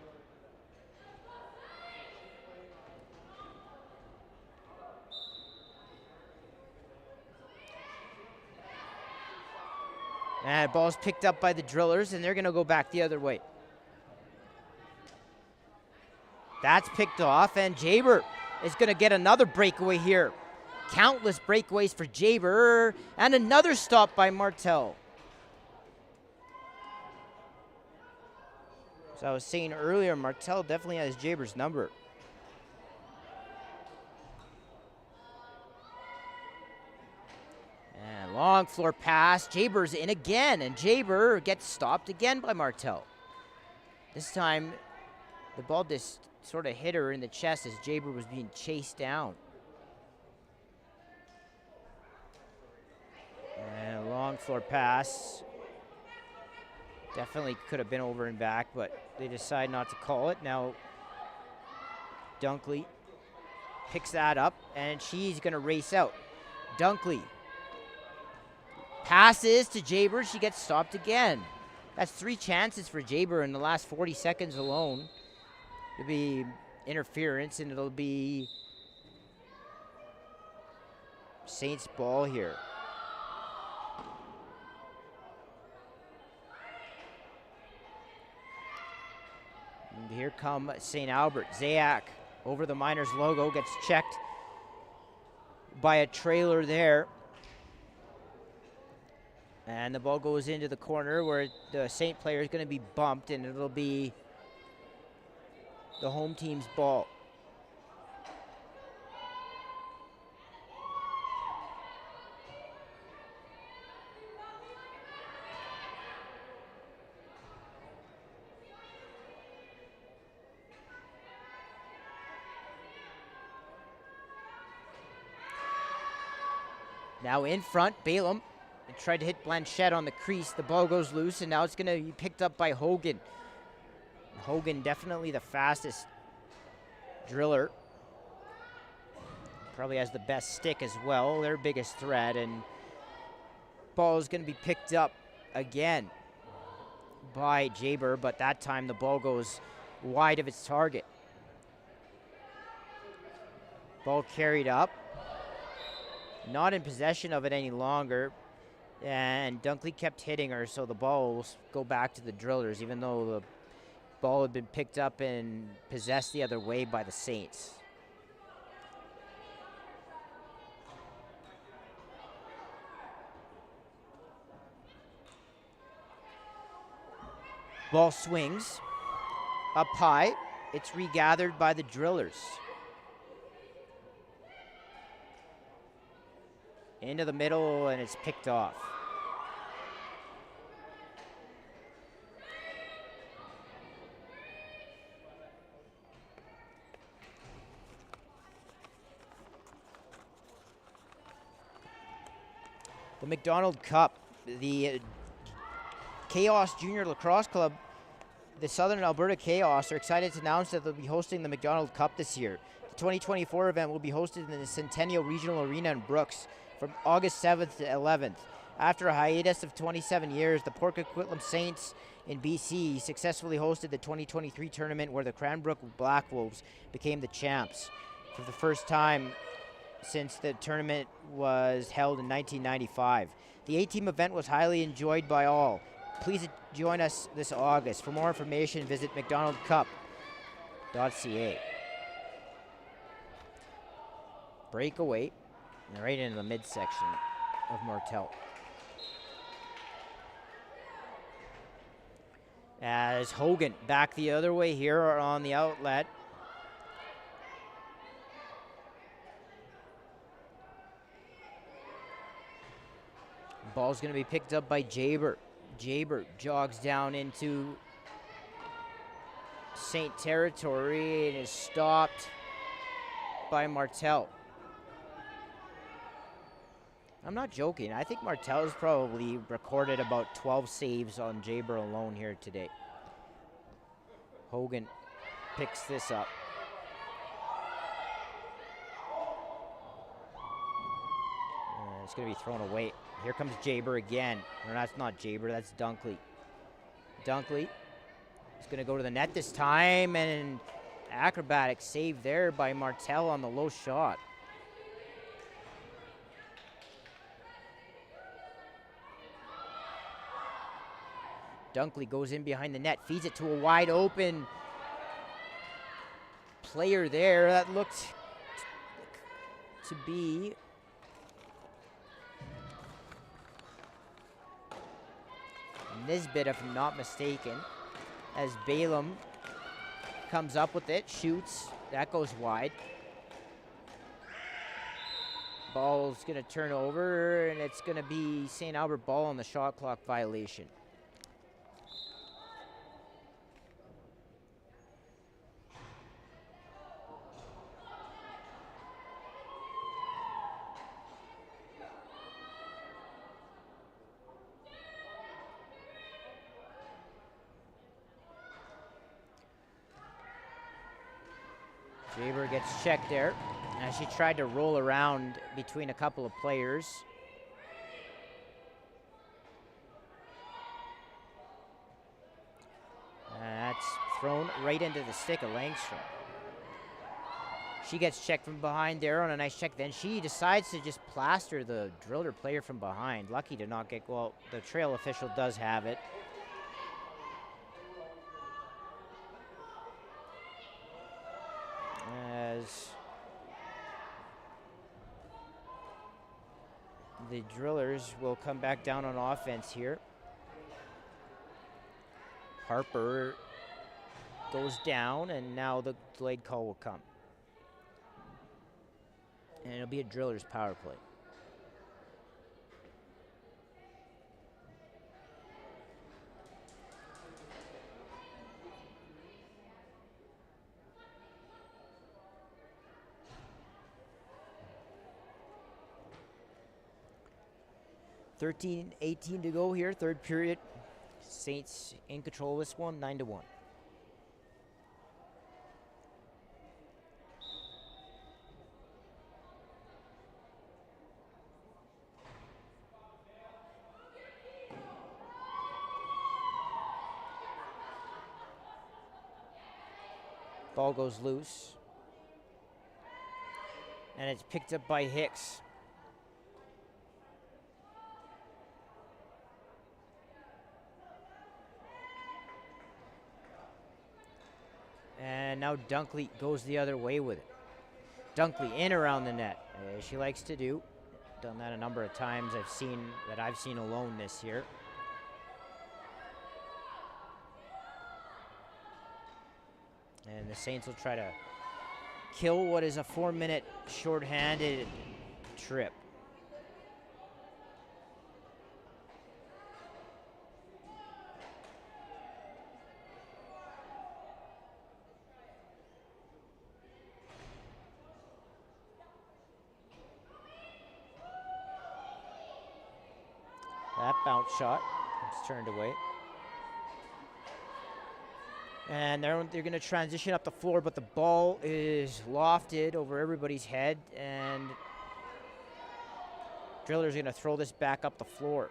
And ball's picked up by the Drillers, and they're going to go back the other way. That's picked off, and Jaber is going to get another breakaway here. Countless breakaways for Jaber, and another stop by Martel. So I was saying earlier, Martel definitely has Jaber's number. And long floor pass. Jaber's in again, and Jaber gets stopped again by Martel. This time, the ball just sort of hit her in the chest as Jaber was being chased down. And a long floor pass. Definitely could have been over and back, but they decide not to call it. Now, Dunkley picks that up, and she's going to race out. Dunkley passes to Jaber. She gets stopped again. That's 3 chances for Jaber in the last 40 seconds alone. It'll be interference, and it'll be Saints ball here. And here come St. Albert. Zayak over the Miners logo, gets checked by a trailer there. And the ball goes into the corner where the Saint player is going to be bumped, and it'll be the home team's ball. Now in front, Balaam tried to hit Blanchette on the crease. The ball goes loose, and now it's going to be picked up by Hogan. Hogan, definitely the fastest driller. Probably has the best stick as well, their biggest threat. And ball is going to be picked up again by Jaber, but that time the ball goes wide of its target. Ball carried up. Not in possession of it any longer. And Dunkley kept hitting her, so the ball will go back to the Drillers, even though the ball had been picked up and possessed the other way by the Saints. Ball swings up high. It's regathered by the Drillers. Into the middle, and it's picked off. The McDonald Cup, the Chaos Junior Lacrosse Club, the Southern Alberta Chaos are excited to announce that they'll be hosting the McDonald Cup this year. The 2024 event will be hosted in the Centennial Regional Arena in Brooks from August 7th to 11th. After a hiatus of 27 years, the Port Coquitlam Saints in BC successfully hosted the 2023 tournament where the Cranbrook Black Wolves became the champs for the first time since the tournament was held in 1995. The 8-team event was highly enjoyed by all. Please join us this August. For more information, visit mcdonaldcup.ca. Breakaway, right into the midsection of Martel. As Hogan back the other way here on the outlet. Ball's going to be picked up by Jaber. Jaber jogs down into Saint territory and is stopped by Martel. I'm not joking. I think Martel's probably recorded about 12 saves on Jaber alone here today. Hogan picks this up. It's going to be thrown away. Here comes Jaber again. Or that's not Jaber, that's Dunkley. Dunkley is going to go to the net this time, and an acrobatic save there by Martel on the low shot. Dunkley goes in behind the net, feeds it to a wide open player there. That looked to be Nisbet, if I'm not mistaken, as Balaam comes up with it, shoots, that goes wide. Ball's gonna turn over, and it's gonna be St. Albert ball on the shot clock violation. Jaber gets checked there as she tried to roll around between a couple of players. That's thrown right into the stick of Langstrom. She gets checked from behind there on a nice check. Then she decides to just plaster the driller player from behind. Lucky to not get, well, the trail official does have it. As the drillers will come back down on offense here. Harper goes down, and now the delayed call will come. And it'll be a driller's power play. .18 to go here, third period. Saints in control of this one, 9-1. Ball goes loose. And it's picked up by Hicks. And now Dunkley goes the other way with it. Dunkley in around the net, as she likes to do. Done that a number of times I've seen alone this year. And the Saints will try to kill what is a 4-minute shorthanded trip. That bounce shot is turned away. And they're going to transition up the floor, but the ball is lofted over everybody's head, and Driller's going to throw this back up the floor.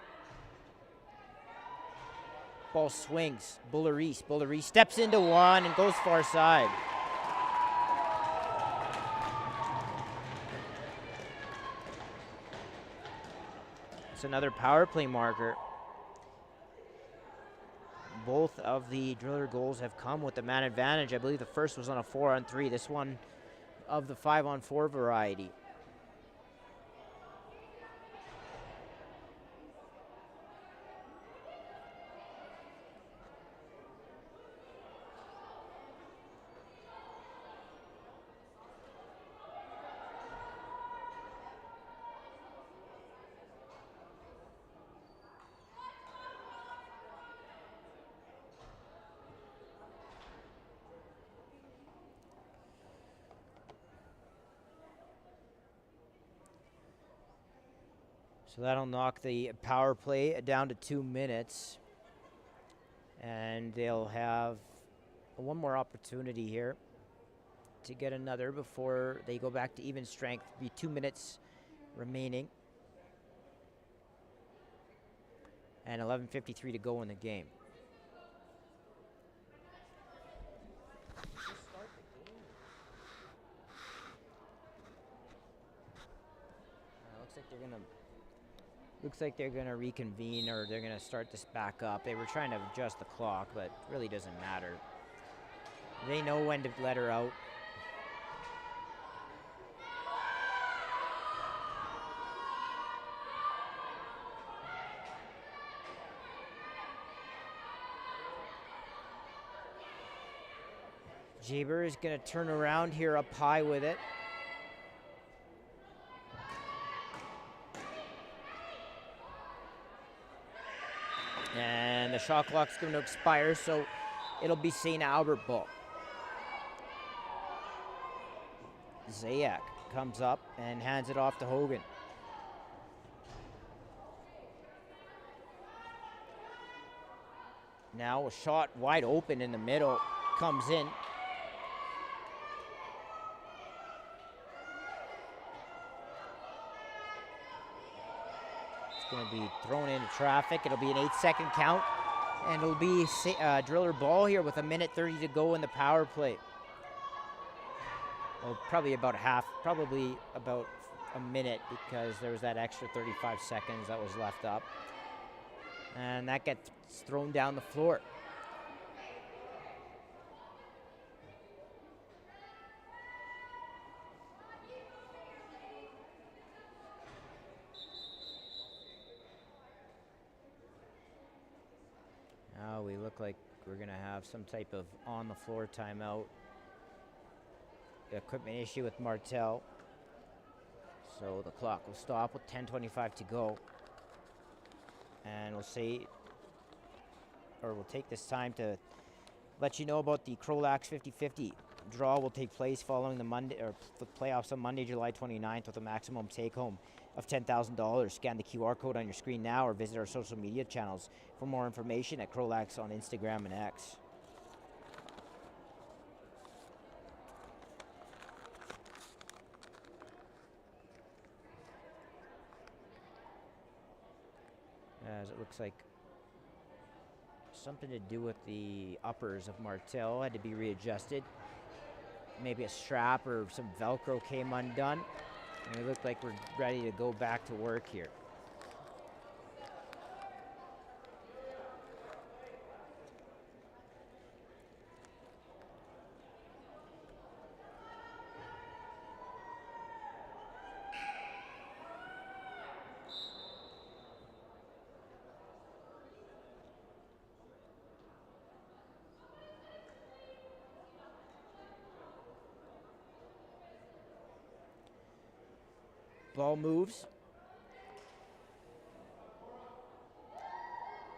Ball swings. Bullery steps into one and goes far side. It's another power play marker. Both of the Driller goals have come with the man advantage. I believe the first was on a 4-on-3. This one of the 5-on-4 variety. So that'll knock the power play down to 2 minutes. And they'll have one more opportunity here to get another before they go back to even strength. Be 2 minutes remaining. And 11:53 to go in the game. Looks like they're gonna reconvene, or they're gonna start this back up. They were trying to adjust the clock, but really doesn't matter. They know when to let her out. Jaber is gonna turn around here up high with it. And the shot clock's going to expire, so it'll be St. Albert ball. Zayak comes up and hands it off to Hogan. Now a shot wide open in the middle comes in. Going to be thrown into traffic. It'll be an 8-second count, and it'll be Driller ball here with 1:30 to go in the power play. Well, probably about a minute, because there was that extra 35 seconds that was left up. And that gets thrown down the floor. Now we look like we're going to have some type of on-the-floor timeout. Equipment issue with Martel. So the clock will stop with 10:25 to go. And we'll take this time to let you know about the CROW LAX 50/50 draw. Will take place following the playoffs on Monday, July 29th, with a maximum take-home of $10,000. Scan the QR code on your screen now, or visit our social media channels for more information at CROW LAX on Instagram and X. As it looks like something to do with the uppers of Martel had to be readjusted. Maybe a strap or some Velcro came undone. And we look like we're ready to go back to work here. Ball moves.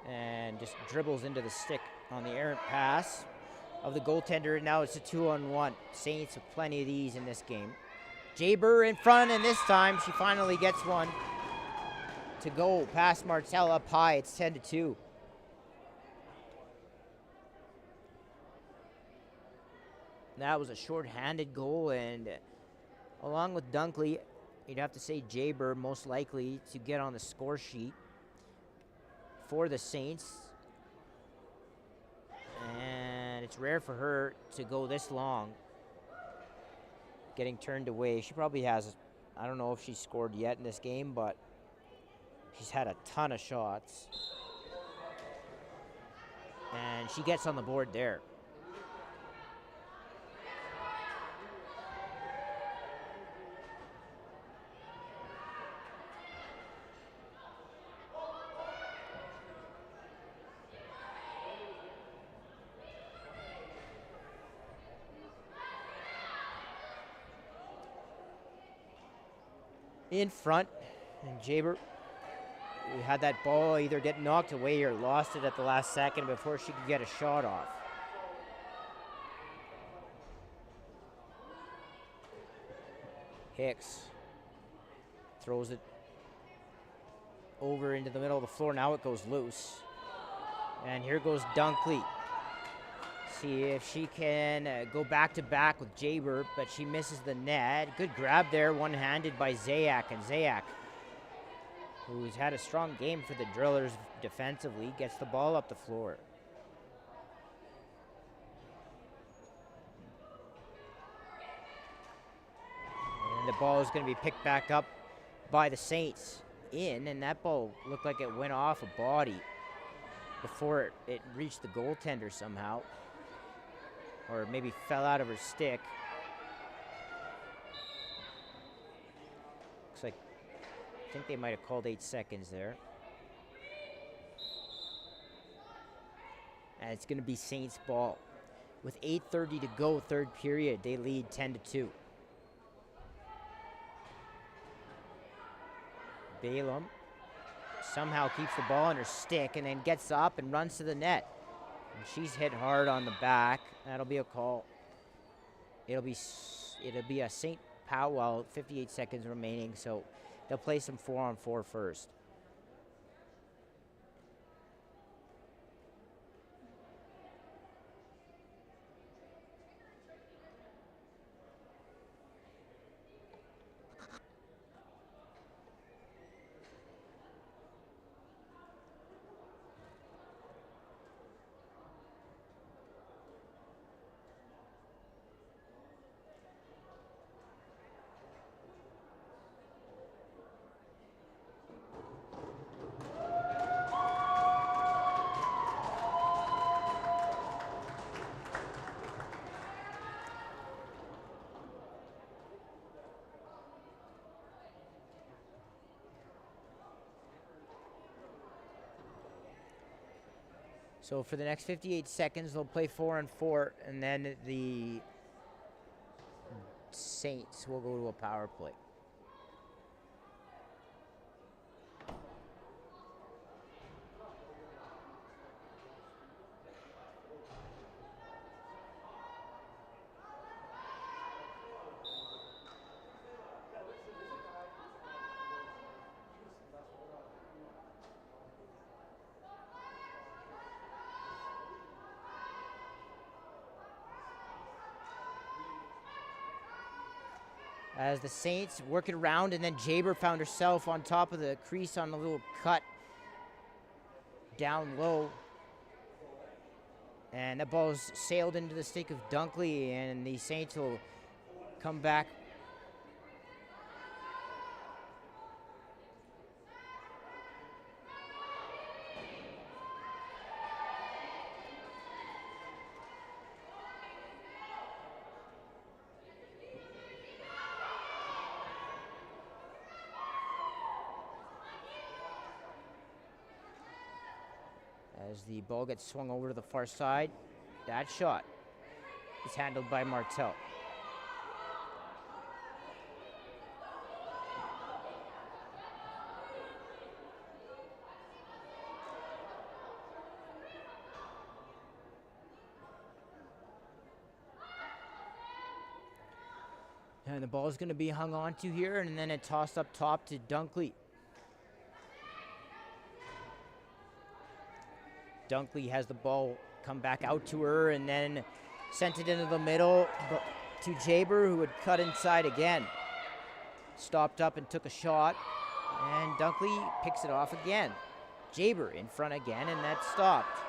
And just dribbles into the stick on the errant pass of the goaltender. Now it's a 2-on-1. Saints with plenty of these in this game. Jaber in front, and this time she finally gets one to go past Martel up high. It's 10-2. That was a short-handed goal, and along with Dunkley, you'd have to say Jaber most likely to get on the score sheet for the Saints. And it's rare for her to go this long, getting turned away. She probably has, I don't know if she's scored yet in this game, but she's had a ton of shots. And she gets on the board there. In front, and Jaber, we had that ball either get knocked away or lost it at the last second before she could get a shot off. Hicks throws it over into the middle of the floor. Now it goes loose. And here goes Dunkley. See if she can go back to back with Jaber, but she misses the net. Good grab there, one-handed by Zayak. And Zayak, who's had a strong game for the Drillers defensively, gets the ball up the floor. And the ball is going to be picked back up by the Saints in, and that ball looked like it went off a body before it reached the goaltender somehow, or maybe fell out of her stick. Looks like, I think they might have called 8 seconds there. And it's going to be Saints ball. With 8:30 to go, third period, they lead 10-2. Balaam somehow keeps the ball in her stick and then gets up and runs to the net. And she's hit hard on the back. That'll be a call. It'll be a St. Powell, 58 seconds remaining, so they'll play some 4-on-4 first. So for the next 58 seconds, they'll play 4-on-4, and then the Saints will go to a power play. As the Saints work it around, and then Jaber found herself on top of the crease on a little cut down low. And that ball's sailed into the stick of Dunkley, and the Saints will come back. As the ball gets swung over to the far side, that shot is handled by Martel. And the ball is going to be hung on to here, and then it tossed up top to Dunkley. Dunkley has the ball come back out to her and then sent it into the middle to Jaber, who would cut inside again. Stopped up and took a shot, and Dunkley picks it off again. Jaber in front again, and that stopped.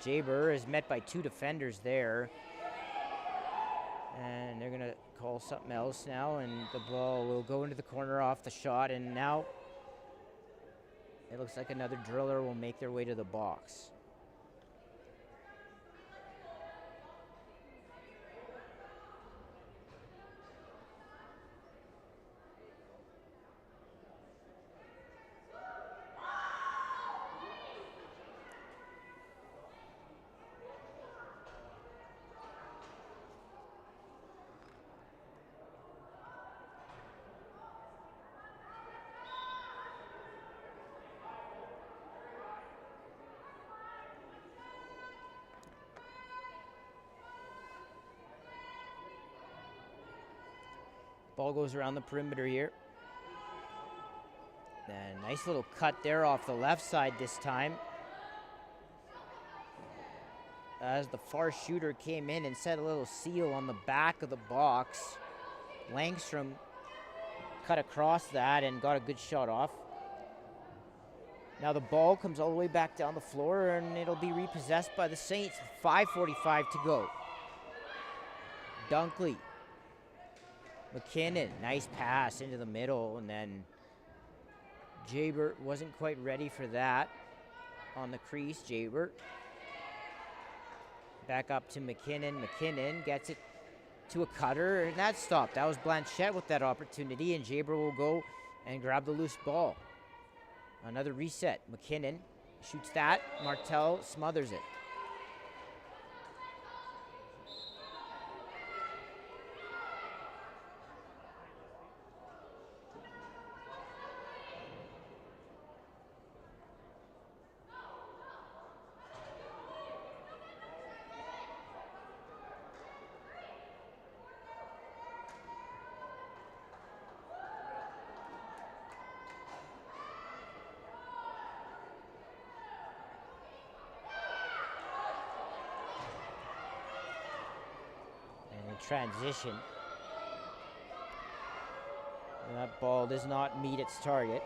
Jaber is met by 2 defenders there. And they're going to call something else now, and the ball will go into the corner off the shot, and now it looks like another driller will make their way to the box. Ball goes around the perimeter here. And nice little cut there off the left side this time. As the far shooter came in and set a little seal on the back of the box. Langstrom cut across that and got a good shot off. Now the ball comes all the way back down the floor and it'll be repossessed by the Saints. 5:45 to go. Dunkley. McKinnon, nice pass into the middle, and then Jabert wasn't quite ready for that on the crease. Jabert back up to McKinnon. McKinnon gets it to a cutter, and that stopped. That was Blanchette with that opportunity, and Jabert will go and grab the loose ball. Another reset. McKinnon shoots that. Martel smothers it. Transition. And that ball does not meet its target.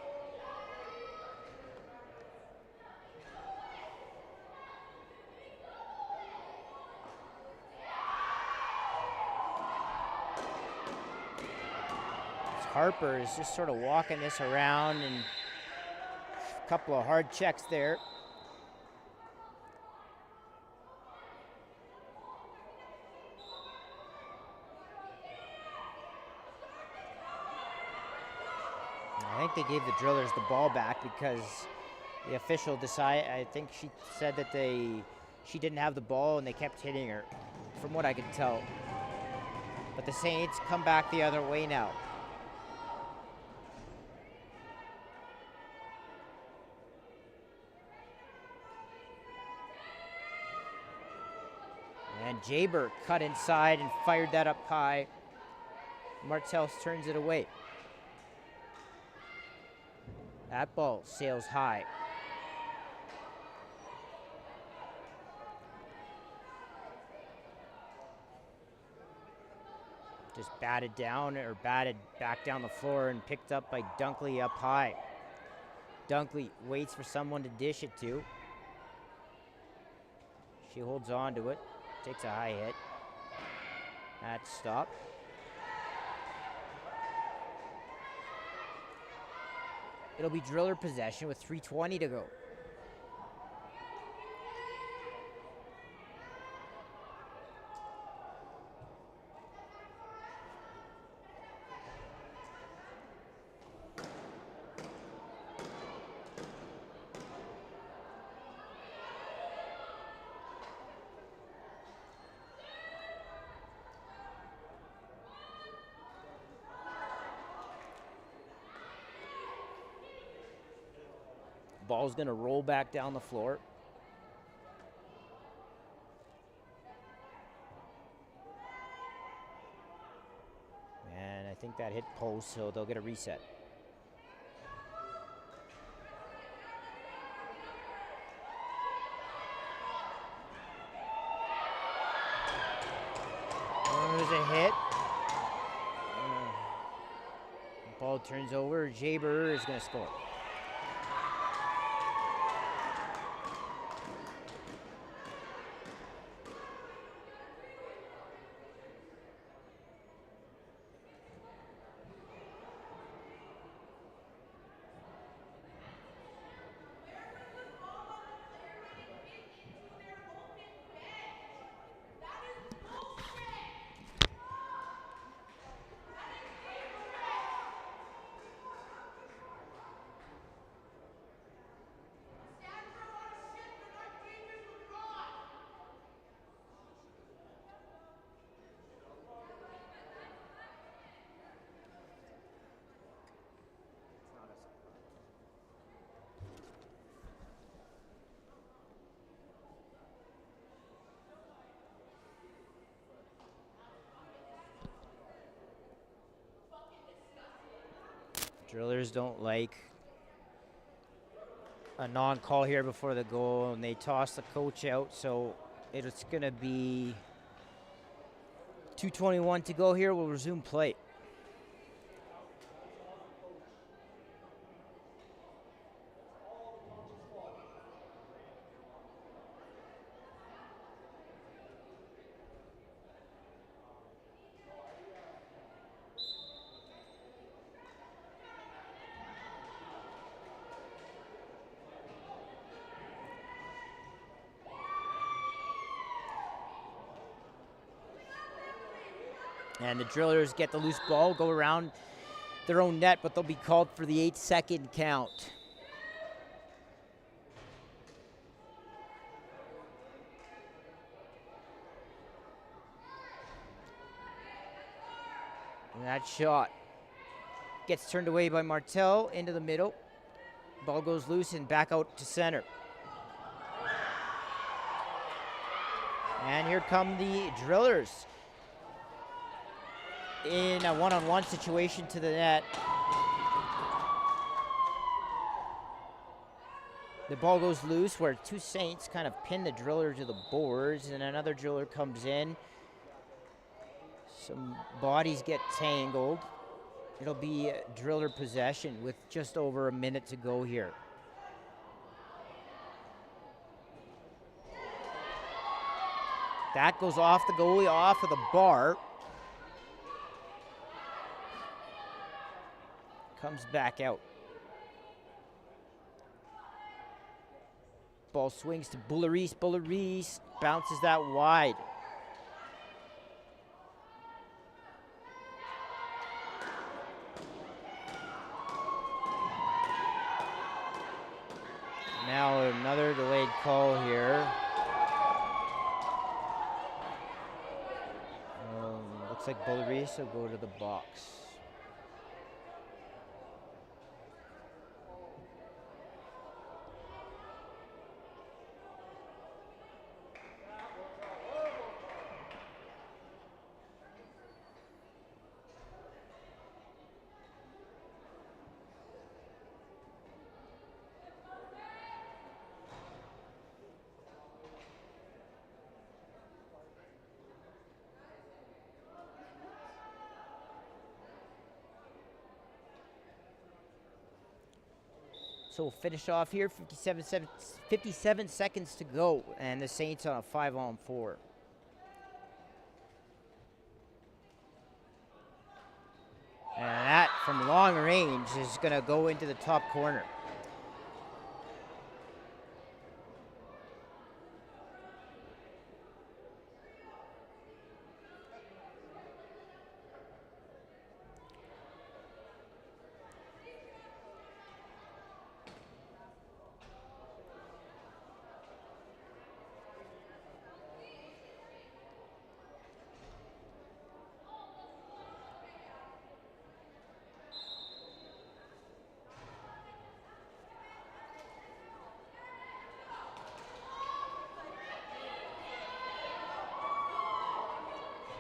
Harper is just sort of walking this around, and a couple of hard checks there. I think they gave the Drillers the ball back because the official decided, I think she said that she didn't have the ball and they kept hitting her, from what I could tell. But the Saints come back the other way now. And Jabert cut inside and fired that up high. Martels turns it away. That ball sails high. Just batted down, or batted back down the floor and picked up by Dunkley up high. Dunkley waits for someone to dish it to. She holds on to it, takes a high hit. That's stopped. It'll be Driller possession with 3:20 to go. Ball's gonna roll back down the floor. And I think that hit post, so they'll get a reset. There's a hit. Ball turns over. Jaber is gonna score. Drillers don't like a non-call here before the goal, and they toss the coach out, so it's going to be 2:21 to go here. We'll resume play. And the Drillers get the loose ball, go around their own net, but they'll be called for the 8-second count. And that shot gets turned away by Martel into the middle. Ball goes loose and back out to center. And here come the Drillers in a one-on-one situation to the net. The ball goes loose where two Saints kind of pin the Driller to the boards, and another Driller comes in. Some bodies get tangled. It'll be Driller possession with just over a minute to go here. That goes off the goalie, off of the bar. Comes back out. Ball swings to Bulleris. Bulleris bounces that wide. Now another delayed call here. Looks like Bulleris will go to the box. So we'll finish off here, 57 seconds to go, and the Saints on a 5-on-4. And that, from long range, is going to go into the top corner.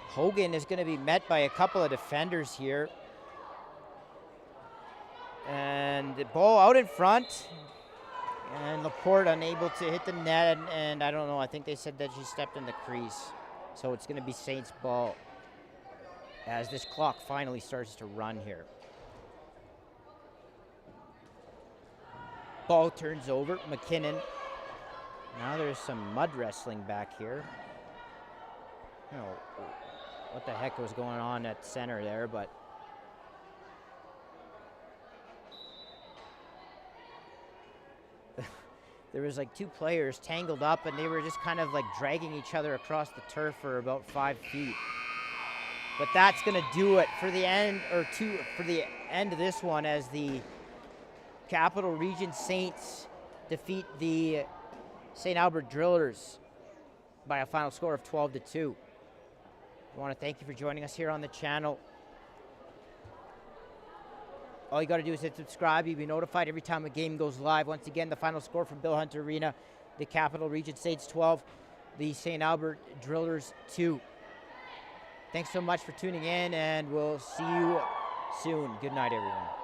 Hogan is going to be met by a couple of defenders here. And the ball out in front. And Laporte unable to hit the net. And I don't know, I think they said that she stepped in the crease. So it's going to be Saints ball as this clock finally starts to run here. Ball turns over. McKinnon. Now there's some mud wrestling back here. You know, what the heck was going on at center there, but there was like two players tangled up, and they were just kind of like dragging each other across the turf for about 5 feet. But that's going to do it for the end, for the end of this one, as the Capital Region Saints defeat the St. Albert Drillers by a final score of 12-2. I want to thank you for joining us here on the channel. All you got to do is hit subscribe. You'll be notified every time a game goes live. Once again, the final score from Bill Hunter Arena: the Capital Region Saints 12, the St. Albert Drillers 2. Thanks so much for tuning in, and we'll see you soon. Good night, everyone.